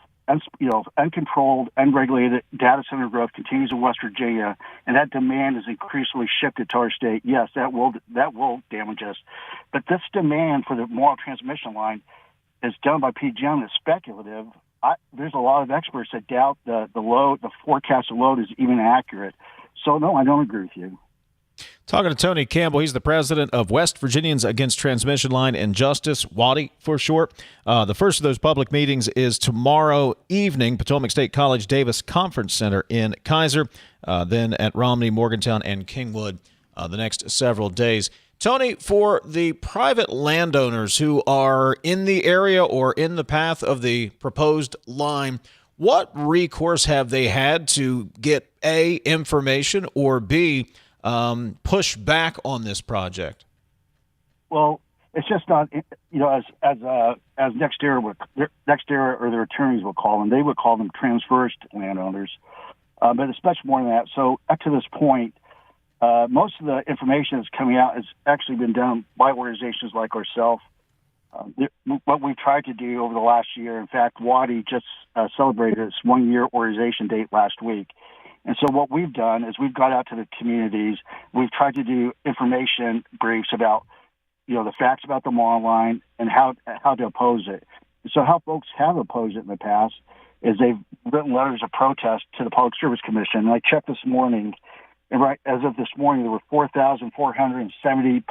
uncontrolled, unregulated data center growth continues in West Virginia, and that demand is increasingly shifted to our state. Yes, that will damage us. But this demand for the Marl transmission line is done by PJM. It's speculative. There's a lot of experts that doubt the forecasted load is even accurate. So no, I don't agree with you. Talking to Tony Campbell, he's the president of West Virginians Against Transmission Line Injustice, WATI for short. The first of those public meetings is tomorrow evening, Potomac State College Davis Conference Center in Kaiser, then at Romney, Morgantown, and Kingwood the next several days. Tony, for the private landowners who are in the area or in the path of the proposed line, what recourse have they had to get A, information, or B, push back on this project? Well, it's just not, as NextEra or their attorneys will call them, they would call them transversed landowners, but it's much more than that. So up to this point, most of the information that's coming out has actually been done by organizations like ourselves. What we've tried to do over the last year, in fact, WATI just celebrated its 1-year organization date last week. And so what we've done is we've got out to the communities. We've tried to do information briefs about, the facts about the Marl line and how to oppose it. So how folks have opposed it in the past is they've written letters of protest to the Public Service Commission. And I checked this morning, and right as of this morning, there were 4,470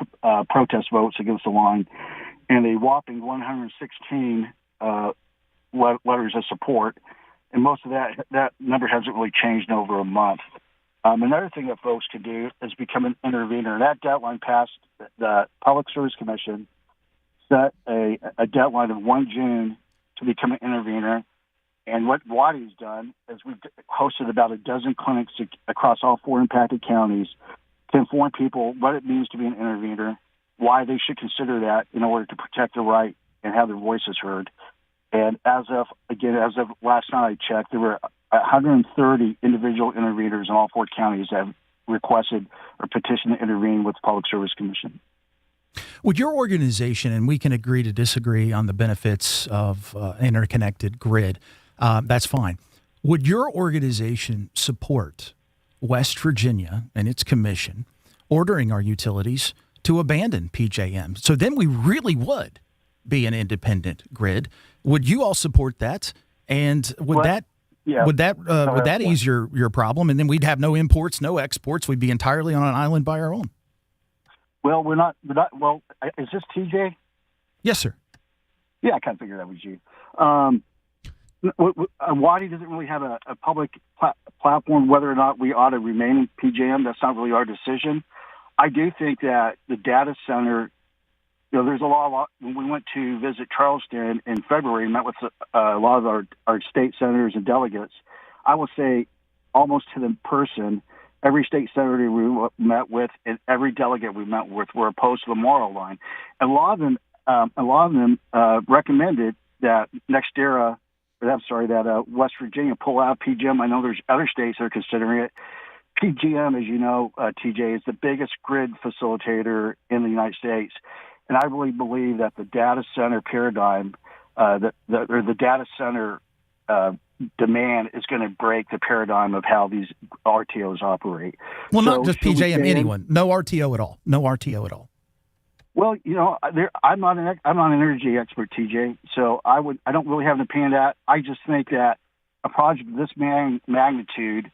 protest votes against the line, and a whopping 116 letters of support. And most of that number hasn't really changed in over a month. Another thing that folks can do is become an intervener. That deadline passed. The Public Service Commission set a deadline of 1 June to become an intervener. And what WATI's done is we've hosted about a dozen clinics across all 4 impacted counties to inform people what it means to be an intervener, why they should consider that in order to protect their right and have their voices heard. And as of last night I checked, there were 130 individual interveners in all 4 counties that have requested or petitioned to intervene with the Public Service Commission. Would your organization, and we can agree to disagree on the benefits of interconnected grid, that's fine. Would your organization support West Virginia and its commission ordering our utilities to abandon PJM? So then we really would be an independent grid. Would you all support that? And would that ease your problem? And then we'd have no imports, no exports. We'd be entirely on an island by our own. Well, we're not. Well, is this TJ? Yes, sir. Yeah, I kind of figured that was you. WATI doesn't really have a public platform whether or not we ought to remain in PJM. That's not really our decision. I do think that the data center, there's a lot. When we went to visit Charleston in February, met with a lot of our state senators and delegates, I will say almost to the person, every state senator we met with and every delegate we met with were opposed to the Morrow line. And a lot of them recommended that that West Virginia pull out PJM. I know there's other states that are considering it. PJM, as you know, TJ, is the biggest grid facilitator in the United States. And I really believe that the data center paradigm, the data center demand is going to break the paradigm of how these RTOs operate. Well, not just PJM, anyone. No RTO at all. No RTO at all. Well, I'm not an energy expert, TJ, so I don't really have an opinion on that. I just think that a project of this magnitude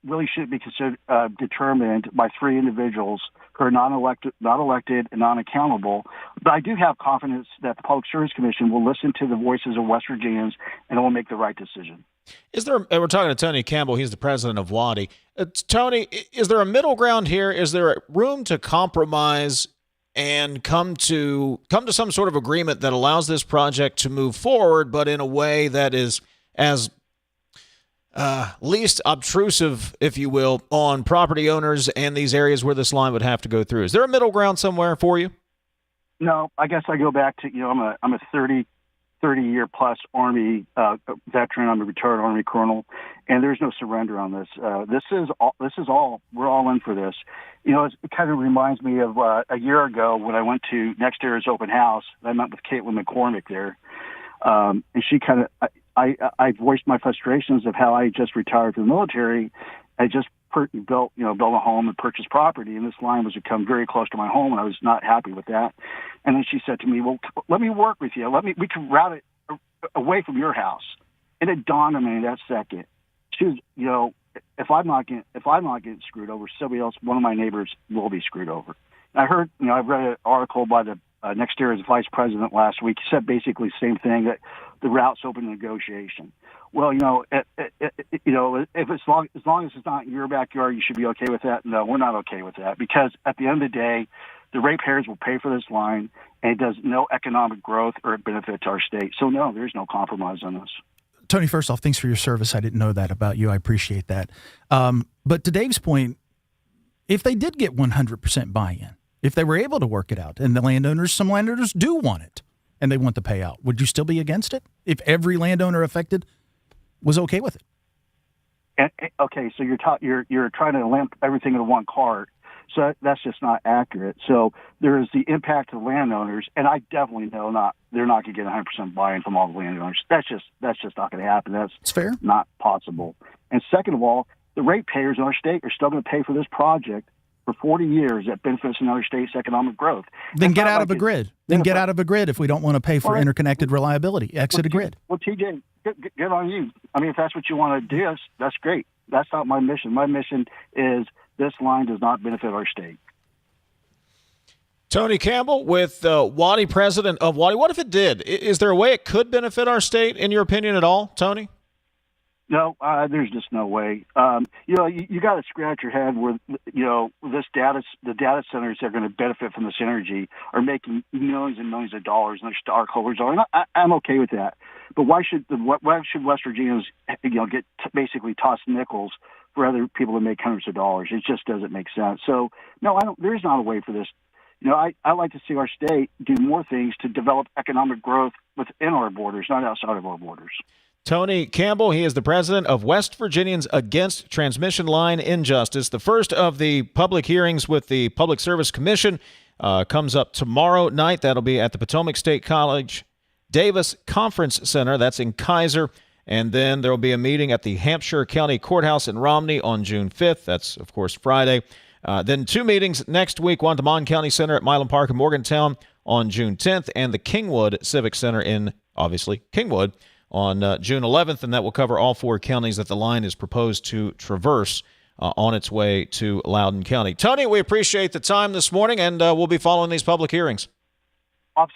really should be considered determined by 3 individuals who are not elected, and non-accountable. But I do have confidence that the Public Service Commission will listen to the voices of West Virginians and it will make the right decision. We're talking to Tony Campbell. He's the president of WATI. Tony, is there a middle ground here? Is there room to compromise and come to some sort of agreement that allows this project to move forward, but in a way that is as least obtrusive, if you will, on property owners and these areas where this line would have to go through? Is there a middle ground somewhere for you? No, I guess I go back to, I'm a 30-year plus Army veteran. I'm a retired Army colonel, and there's no surrender on this. This is all. We're all in for this. It kind of reminds me of a year ago when I went to next year's open house. I met with Caitlin McCormick there, and she kind of. I voiced my frustrations of how I just retired from the military. I just built a home and purchased property, and this line was to come very close to my home, and I was not happy with that. And then she said to me, "Well, let me work with you. We can route it away from your house." And it dawned on me in that second. She was, if I'm not getting screwed over, somebody else, one of my neighbors, will be screwed over. And I heard, I read an article by the next year's vice president last week. He said basically the same thing, that the route's open to negotiation. Well, if as long as it's not in your backyard, you should be okay with that. No, we're not okay with that, because at the end of the day, the ratepayers will pay for this line, and it does no economic growth or benefit to our state. So no, there's no compromise on this. Tony, first off, thanks for your service. I didn't know that about you. I appreciate that. But to Dave's point, if they did get 100% buy-in, if they were able to work it out, and some landowners do want it, and they want the payout, would you still be against it if every landowner affected was okay with it? Okay, so you're trying to lump everything into one cart. So that's just not accurate. So there is the impact of landowners, and I definitely know they're not going to get 100% buy-in from all the landowners. That's just not going to happen. That's fair. Not possible. And second of all, the ratepayers in our state are still going to pay for this project for 40 years that benefits another state's economic growth. Then get out of a grid. Get out of a grid if we don't want to pay for interconnected reliability. Exit a grid. Well, TJ, good on you. I mean, if that's what you want to do, that's great. That's not my mission. My mission is this line does not benefit our state. Tony Campbell with WATI, president of WATI. What if it did? Is there a way it could benefit our state, in your opinion, at all, Tony? No, there's just no way. You got to scratch your head where, the data centers that are going to benefit from this energy are making millions and millions of dollars, and their stock holders are. And I'm okay with that. But why should West Virginians, get basically tossed nickels for other people to make hundreds of dollars? It just doesn't make sense. So, no, there is not a way for this. I like to see our state do more things to develop economic growth within our borders, not outside of our borders. Tony Campbell, he is the president of West Virginians Against Transmission Line Injustice. The first of the public hearings with the Public Service Commission comes up tomorrow night. That'll be at the Potomac State College Davis Conference Center. That's in Kaiser. And then there will be a meeting at the Hampshire County Courthouse in Romney on June 5th. That's, of course, Friday. Then 2 meetings next week, one at the Mon County Center at Milan Park in Morgantown on June 10th, and the Kingwood Civic Center in, obviously, Kingwood on June 11th, and that will cover all 4 counties that the line is proposed to traverse on its way to Loudoun County. Tony, we appreciate the time this morning, and we'll be following these public hearings.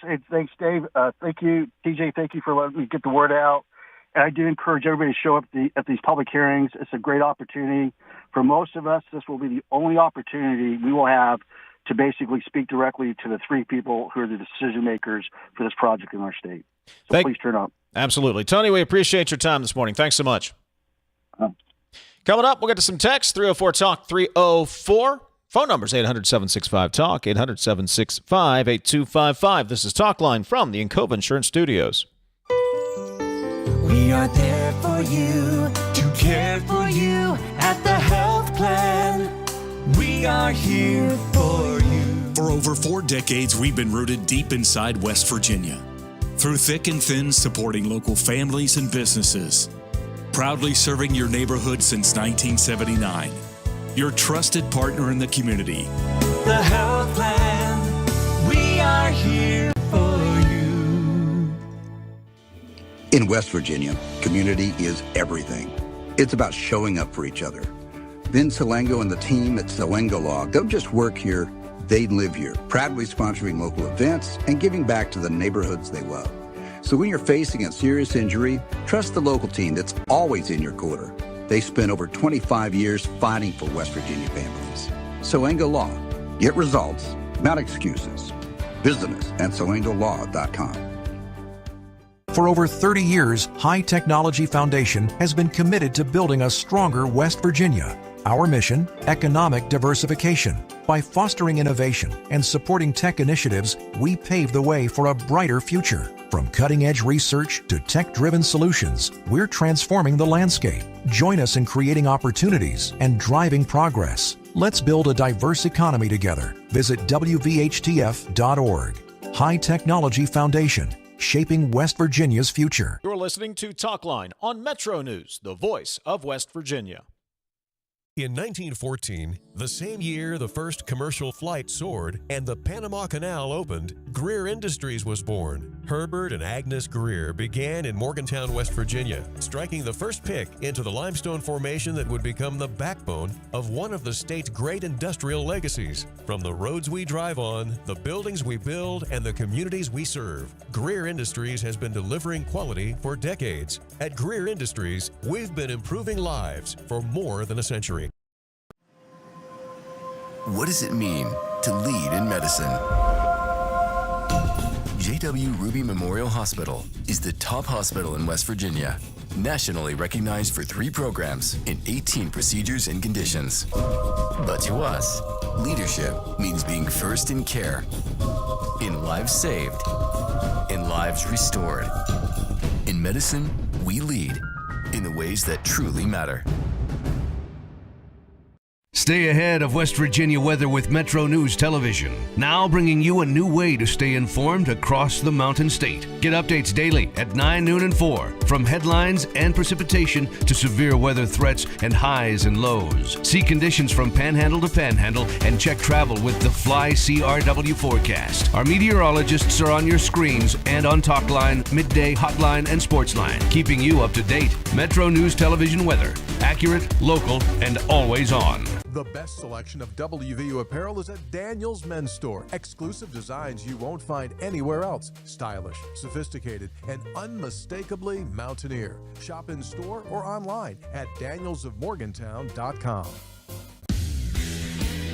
Thanks, Dave. Thank you, TJ. Thank you for letting me get the word out. And I do encourage everybody to show up at these public hearings. It's a great opportunity. For most of us, this will be the only opportunity we will have to basically speak directly to the 3 people who are the decision makers for this project in our state. So please turn up. Absolutely. Tony, we appreciate your time this morning. Thanks so much. Coming up, we'll get to some text, 304-TALK-304. Phone numbers, 800-765-TALK, 800-765-8255. This is Talkline from the Encova Insurance Studios. We are there for you, to care for you at the health plan. We are here for you. For over 4 decades, we've been rooted deep inside West Virginia. Through thick and thin, supporting local families and businesses. Proudly serving your neighborhood since 1979. Your trusted partner in the community. The health plan, we are here for you. In West Virginia, community is everything. It's about showing up for each other. Vin Salengo and the team at Salengo Law don't just work here, they live here, proudly sponsoring local events and giving back to the neighborhoods they love. So when you're facing a serious injury, trust the local team that's always in your corner. They spent over 25 years fighting for West Virginia families. Salengo Law. Get results, not excuses. Visit us at salengolaw.com. For over 30 years, High Technology Foundation has been committed to building a stronger West Virginia. Our mission, economic diversification. By fostering innovation and supporting tech initiatives, we pave the way for a brighter future. From cutting-edge research to tech-driven solutions, we're transforming the landscape. Join us in creating opportunities and driving progress. Let's build a diverse economy together. Visit WVHTF.org. High Technology Foundation, shaping West Virginia's future. You're listening to Talkline on Metro News, the voice of West Virginia. In 1914, the same year the first commercial flight soared and the Panama Canal opened, Greer Industries was born. Herbert and Agnes Greer began in Morgantown, West Virginia, striking the first pick into the limestone formation that would become the backbone of one of the state's great industrial legacies. From the roads we drive on, the buildings we build, and the communities we serve, Greer Industries has been delivering quality for decades. At Greer Industries, we've been improving lives for more than a century. What does it mean to lead in medicine? J.W. Ruby Memorial Hospital is the top hospital in West Virginia, nationally recognized for 3 programs in 18 procedures and conditions. But to us, leadership means being first in care, in lives saved, in lives restored. In medicine, we lead in the ways that truly matter. Stay ahead of West Virginia weather with Metro News Television. Now bringing you a new way to stay informed across the Mountain State. Get updates daily at 9, noon, and 4. From headlines and precipitation to severe weather threats and highs and lows. See conditions from panhandle to panhandle and check travel with the Fly CRW forecast. Our meteorologists are on your screens and on Talkline, Midday, Hotline, and Sportsline, keeping you up to date. Metro News Television weather Accurate, local, and always on. The best selection of WVU apparel is at Daniel's Men's Store. Exclusive designs you won't find anywhere else. Stylish, sophisticated, and unmistakably Mountaineer. Shop in store or online at danielsofmorgantown.com.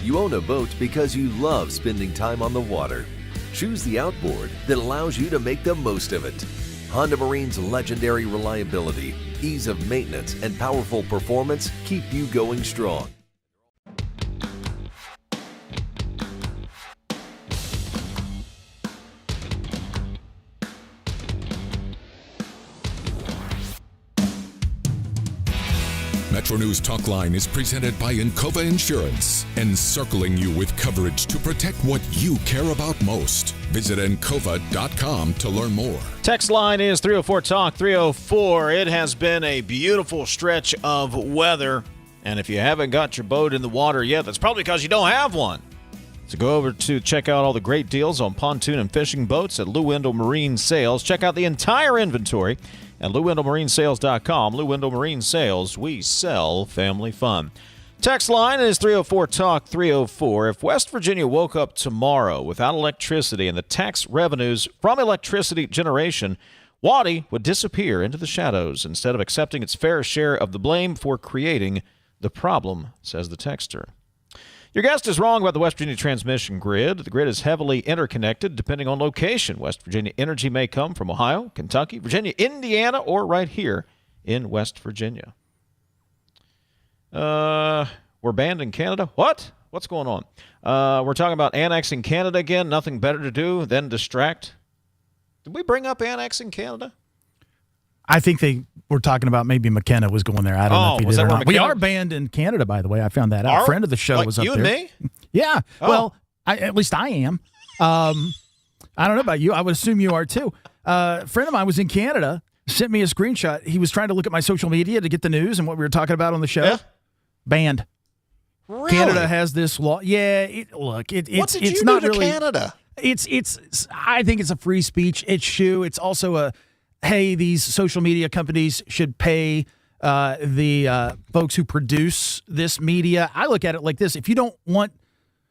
You own a boat because you love spending time on the water. Choose the outboard that allows you to make the most of it. Honda Marine's legendary reliability, ease of maintenance, and powerful performance keep you going strong. MetroNews Talkline is presented by Encova Insurance, encircling you with coverage to protect what you care about most. Visit Encova.com to learn more. Text line is 304-TALK, 304. It has been a beautiful stretch of weather, and if you haven't got your boat in the water yet, that's probably because you don't have one. So go over to check out all the great deals on pontoon and fishing boats at Lou Wendell Marine Sales. Check out the entire inventory at LouWendellMarineSales.com. Lou Wendell Marine Sales, we sell family fun. Text line is 304-TALK, 304. If West Virginia woke up tomorrow without electricity and the tax revenues from electricity generation, WATI would disappear into the shadows instead of accepting its fair share of the blame for creating the problem, says the texter. Your guest is wrong about the West Virginia transmission grid. The grid is heavily interconnected depending on location. West Virginia energy may come from Ohio, Kentucky, Virginia, Indiana, or right here in West Virginia. We're banned in Canada? What? What's going on? We're talking about annexing Canada again. Nothing better to do than distract. Did we bring up annexing Canada? I think they were talking about maybe McKenna was going there. I don't know if he did or not. We are banned in Canada, by the way. I found that out. A friend of the show was up there. You and me? Yeah. Oh. Well, at least I am. I don't know about you. I would assume you are too. A friend of mine was in Canada, sent me a screenshot. He was trying to look at my social media to get the news and what we were talking about on the show. Yeah. Banned. Really? Canada has this law. Yeah. What did you not do to really Canada? I think it's a free speech issue. It's also a, hey, these social media companies should pay the folks who produce this media. I look at it like this. If you don't want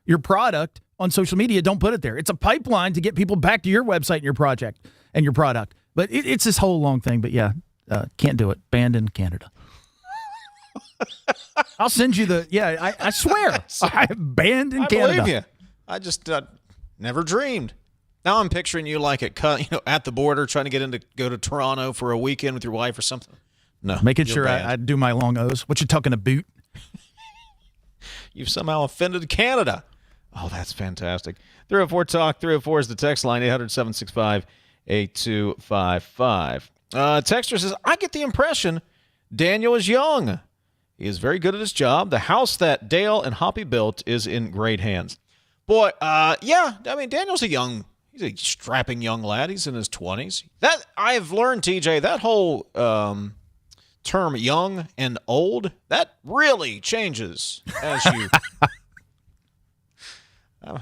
your product on social media, don't put it there. It's a pipeline to get people back to your website and your project and your product. But it's this whole long thing. But yeah, can't do it. Banned in Canada. I'll send you I swear. I'm banned in Canada. I believe you. I just never dreamed. Now I'm picturing you like at the border trying to go to Toronto for a weekend with your wife or something. No. Making sure I do my long O's. What you talking a boot? You've somehow offended Canada. Oh, that's fantastic. 304-TALK, 304 is the text line, 800-765-8255. Texter says, I get the impression Daniel is young. He is very good at his job. The house that Dale and Hoppy built is in great hands. Boy, yeah, I mean, Daniel's he's a strapping young lad. He's in his 20s. That I've learned, TJ, that whole term young and old, that really changes as you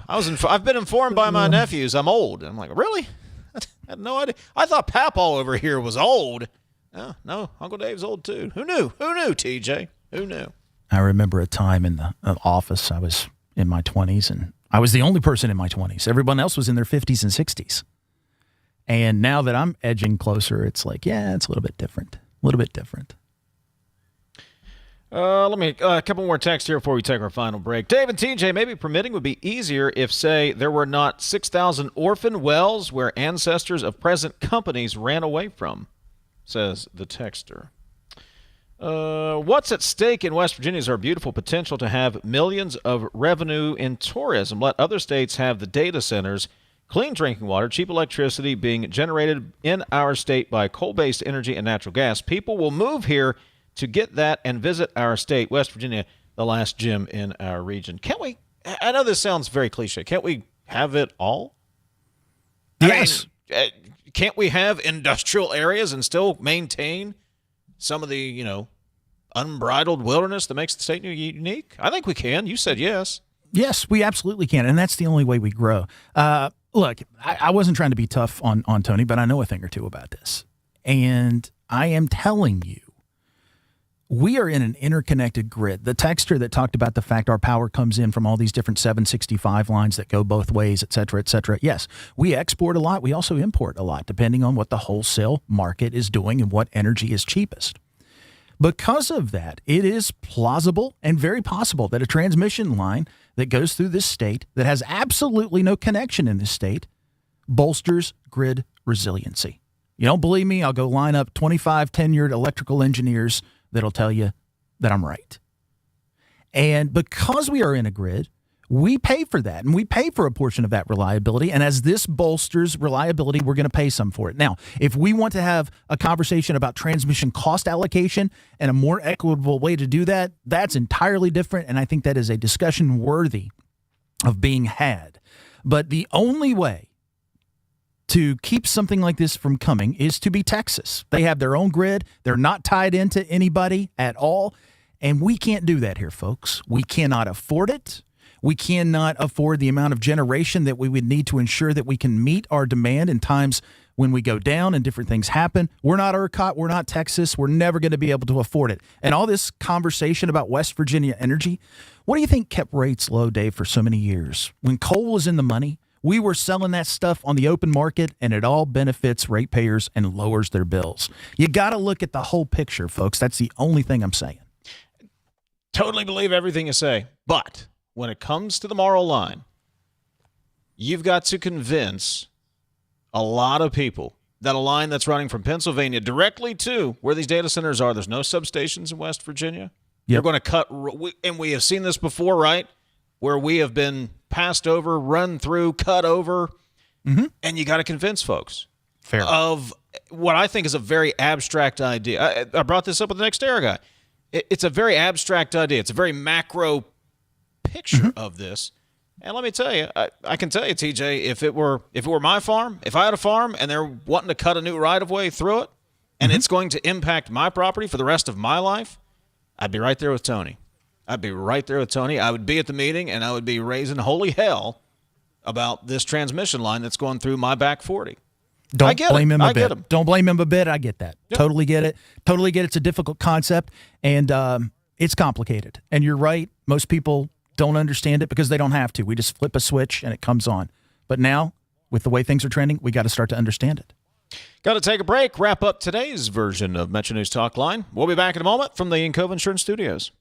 I've been informed by my nephews I'm old. I'm like, really? I had no idea. I thought Papaw over here was old. No, Uncle Dave's old too. Who knew? Who knew, TJ? Who knew? I remember a time in the office. I was in my 20s, and I was the only person in my 20s. Everyone else was in their 50s and 60s. And now that I'm edging closer, it's like, yeah, it's a little bit different. A little bit different. Let me a couple more texts here before we take our final break. Dave and TJ, maybe permitting would be easier if, say, there were not 6,000 orphan wells where ancestors of present companies ran away from, says the texter. What's at stake in West Virginia is our beautiful potential to have millions of revenue in tourism. Let other states have the data centers, clean drinking water, cheap electricity being generated in our state by coal-based energy and natural gas. People will move here to get that and visit our state, West Virginia, the last gem in our region. Can't we? I know this sounds very cliche. Can't we have it all? Yes. Can't we have industrial areas and still maintain some of the, unbridled wilderness that makes the state unique? I think we can. You said yes. Yes, we absolutely can, and that's the only way we grow. Look, I wasn't trying to be tough on Tony, but I know a thing or two about this. And I am telling you, we are in an interconnected grid. The texter that talked about the fact our power comes in from all these different 765 lines that go both ways, et cetera, et cetera. Yes, we export a lot. We also import a lot, depending on what the wholesale market is doing and what energy is cheapest. Because of that, it is plausible and very possible that a transmission line that goes through this state that has absolutely no connection in this state bolsters grid resiliency. You don't believe me? I'll go line up 25 tenured electrical engineers that'll tell you that I'm right. And because we are in a grid, we pay for that, and we pay for a portion of that reliability. And as this bolsters reliability, we're going to pay some for it. Now, if we want to have a conversation about transmission cost allocation and a more equitable way to do that, that's entirely different, and I think that is a discussion worthy of being had. But the only way to keep something like this from coming is to be Texas. They have their own grid. They're not tied into anybody at all. And we can't do that here, folks. We cannot afford it. We cannot afford the amount of generation that we would need to ensure that we can meet our demand in times when we go down and different things happen. We're not ERCOT. We're not Texas. We're never going to be able to afford it. And all this conversation about West Virginia energy, what do you think kept rates low, Dave, for so many years? When coal was in the money, we were selling that stuff on the open market, and it all benefits ratepayers and lowers their bills. You got to look at the whole picture, folks. That's the only thing I'm saying. Totally believe everything you say. But when it comes to the Morrow line, you've got to convince a lot of people that a line that's running from Pennsylvania directly to where these data centers are, there's no substations in West Virginia. Yep. You're going to cut, and we have seen this before, right? Where we have been passed over, run through, cut over, and you got to convince folks of what I think is a very abstract idea. I brought this up with the NextEra guy. It's a very abstract idea. It's a very macro picture of this. And let me tell you, I can tell you, TJ, if it were my farm, if I had a farm and they're wanting to cut a new right-of-way through it, and it's going to impact my property for the rest of my life, I'd be right there with Tony. I would be at the meeting, and I would be raising holy hell about this transmission line that's going through my back 40. Don't blame him a bit. Don't blame him a bit. I get that. Yep. Totally get it. Totally get it. It's a difficult concept, and it's complicated. And you're right. Most people don't understand it because they don't have to. We just flip a switch, and it comes on. But now, with the way things are trending, we got to start to understand it. Got to take a break, wrap up today's version of MetroNews Talkline. We'll be back in a moment from the Encova Insurance Studios.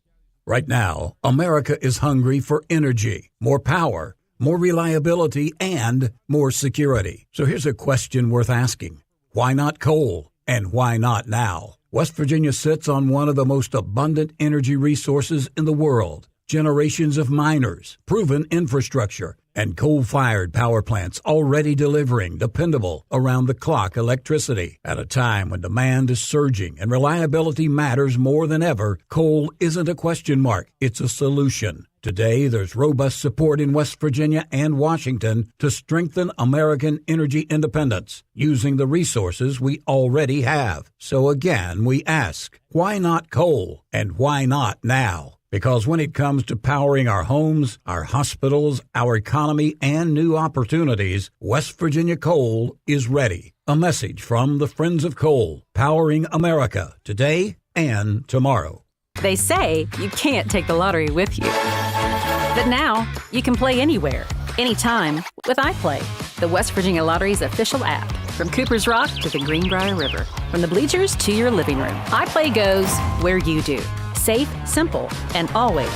Right now, America is hungry for energy, more power, more reliability, and more security. So here's a question worth asking. Why not coal? And why not now? West Virginia sits on one of the most abundant energy resources in the world. Generations of miners, proven infrastructure, and coal-fired power plants already delivering dependable, around-the-clock electricity. At a time when demand is surging and reliability matters more than ever, coal isn't a question mark, it's a solution. Today, there's robust support in West Virginia and Washington to strengthen American energy independence using the resources we already have. So again, we ask, why not coal? And why not now? Because when it comes to powering our homes, our hospitals, our economy, and new opportunities, West Virginia Coal is ready. A message from the Friends of Coal, powering America today and tomorrow. They say you can't take the lottery with you. But now you can play anywhere, anytime with iPlay, the West Virginia Lottery's official app. From Cooper's Rock to the Greenbrier River, from the bleachers to your living room, iPlay goes where you do. Safe, simple, and always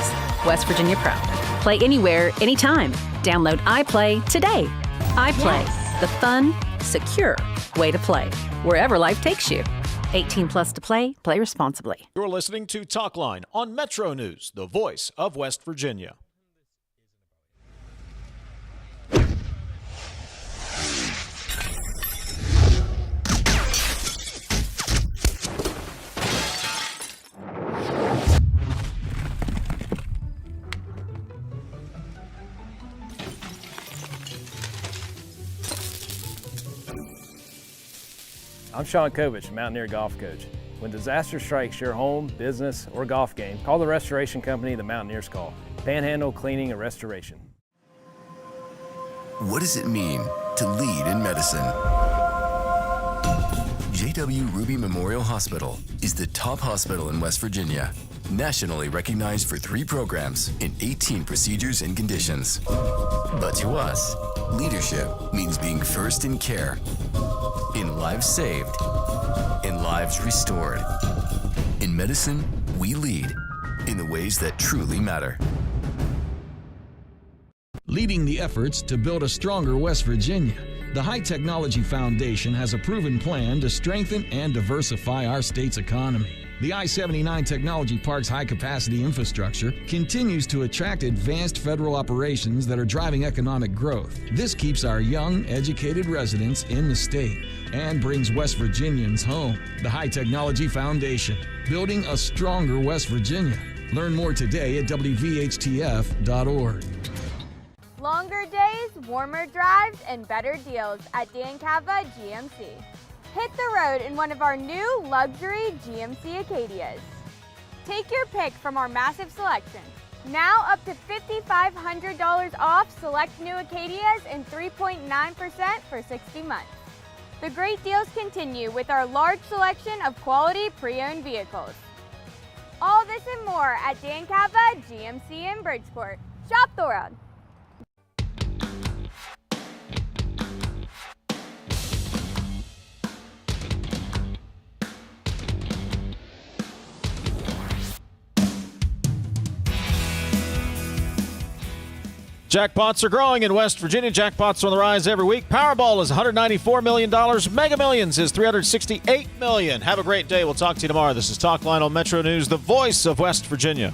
West Virginia proud. Play anywhere, anytime. Download iPlay today. iPlay, the fun, secure way to play, wherever life takes you. 18 plus to play. Play responsibly. You're listening to Talkline on Metro News, the voice of West Virginia. I'm Sean Kovich, Mountaineer Golf Coach. When disaster strikes your home, business, or golf game, call the restoration company the Mountaineers call. Panhandle Cleaning and Restoration. What does it mean to lead in medicine? J.W. Ruby Memorial Hospital is the top hospital in West Virginia, nationally recognized for 3 programs in 18 procedures and conditions. But to us, leadership means being first in care, in lives saved, in lives restored. In medicine, we lead in the ways that truly matter. Leading the efforts to build a stronger West Virginia, the High Technology Foundation has a proven plan to strengthen and diversify our state's economy. The I-79 Technology Park's high-capacity infrastructure continues to attract advanced federal operations that are driving economic growth. This keeps our young, educated residents in the state and brings West Virginians home. The High Technology Foundation, building a stronger West Virginia. Learn more today at WVHTF.org. Longer days, warmer drives, and better deals at Dan Cava GMC. Hit the road in one of our new luxury GMC Acadias. Take your pick from our massive selection. Now up to $5,500 off select new Acadias and 3.9% for 60 months. The great deals continue with our large selection of quality pre-owned vehicles. All this and more at Dan Cava GMC in Bridgeport. Shop the world. Jackpots are growing in West Virginia. Jackpots are on the rise every week. Powerball is $194 million. Mega Millions is $368 million. Have a great day. We'll talk to you tomorrow. This is Talkline on Metro News, the voice of West Virginia.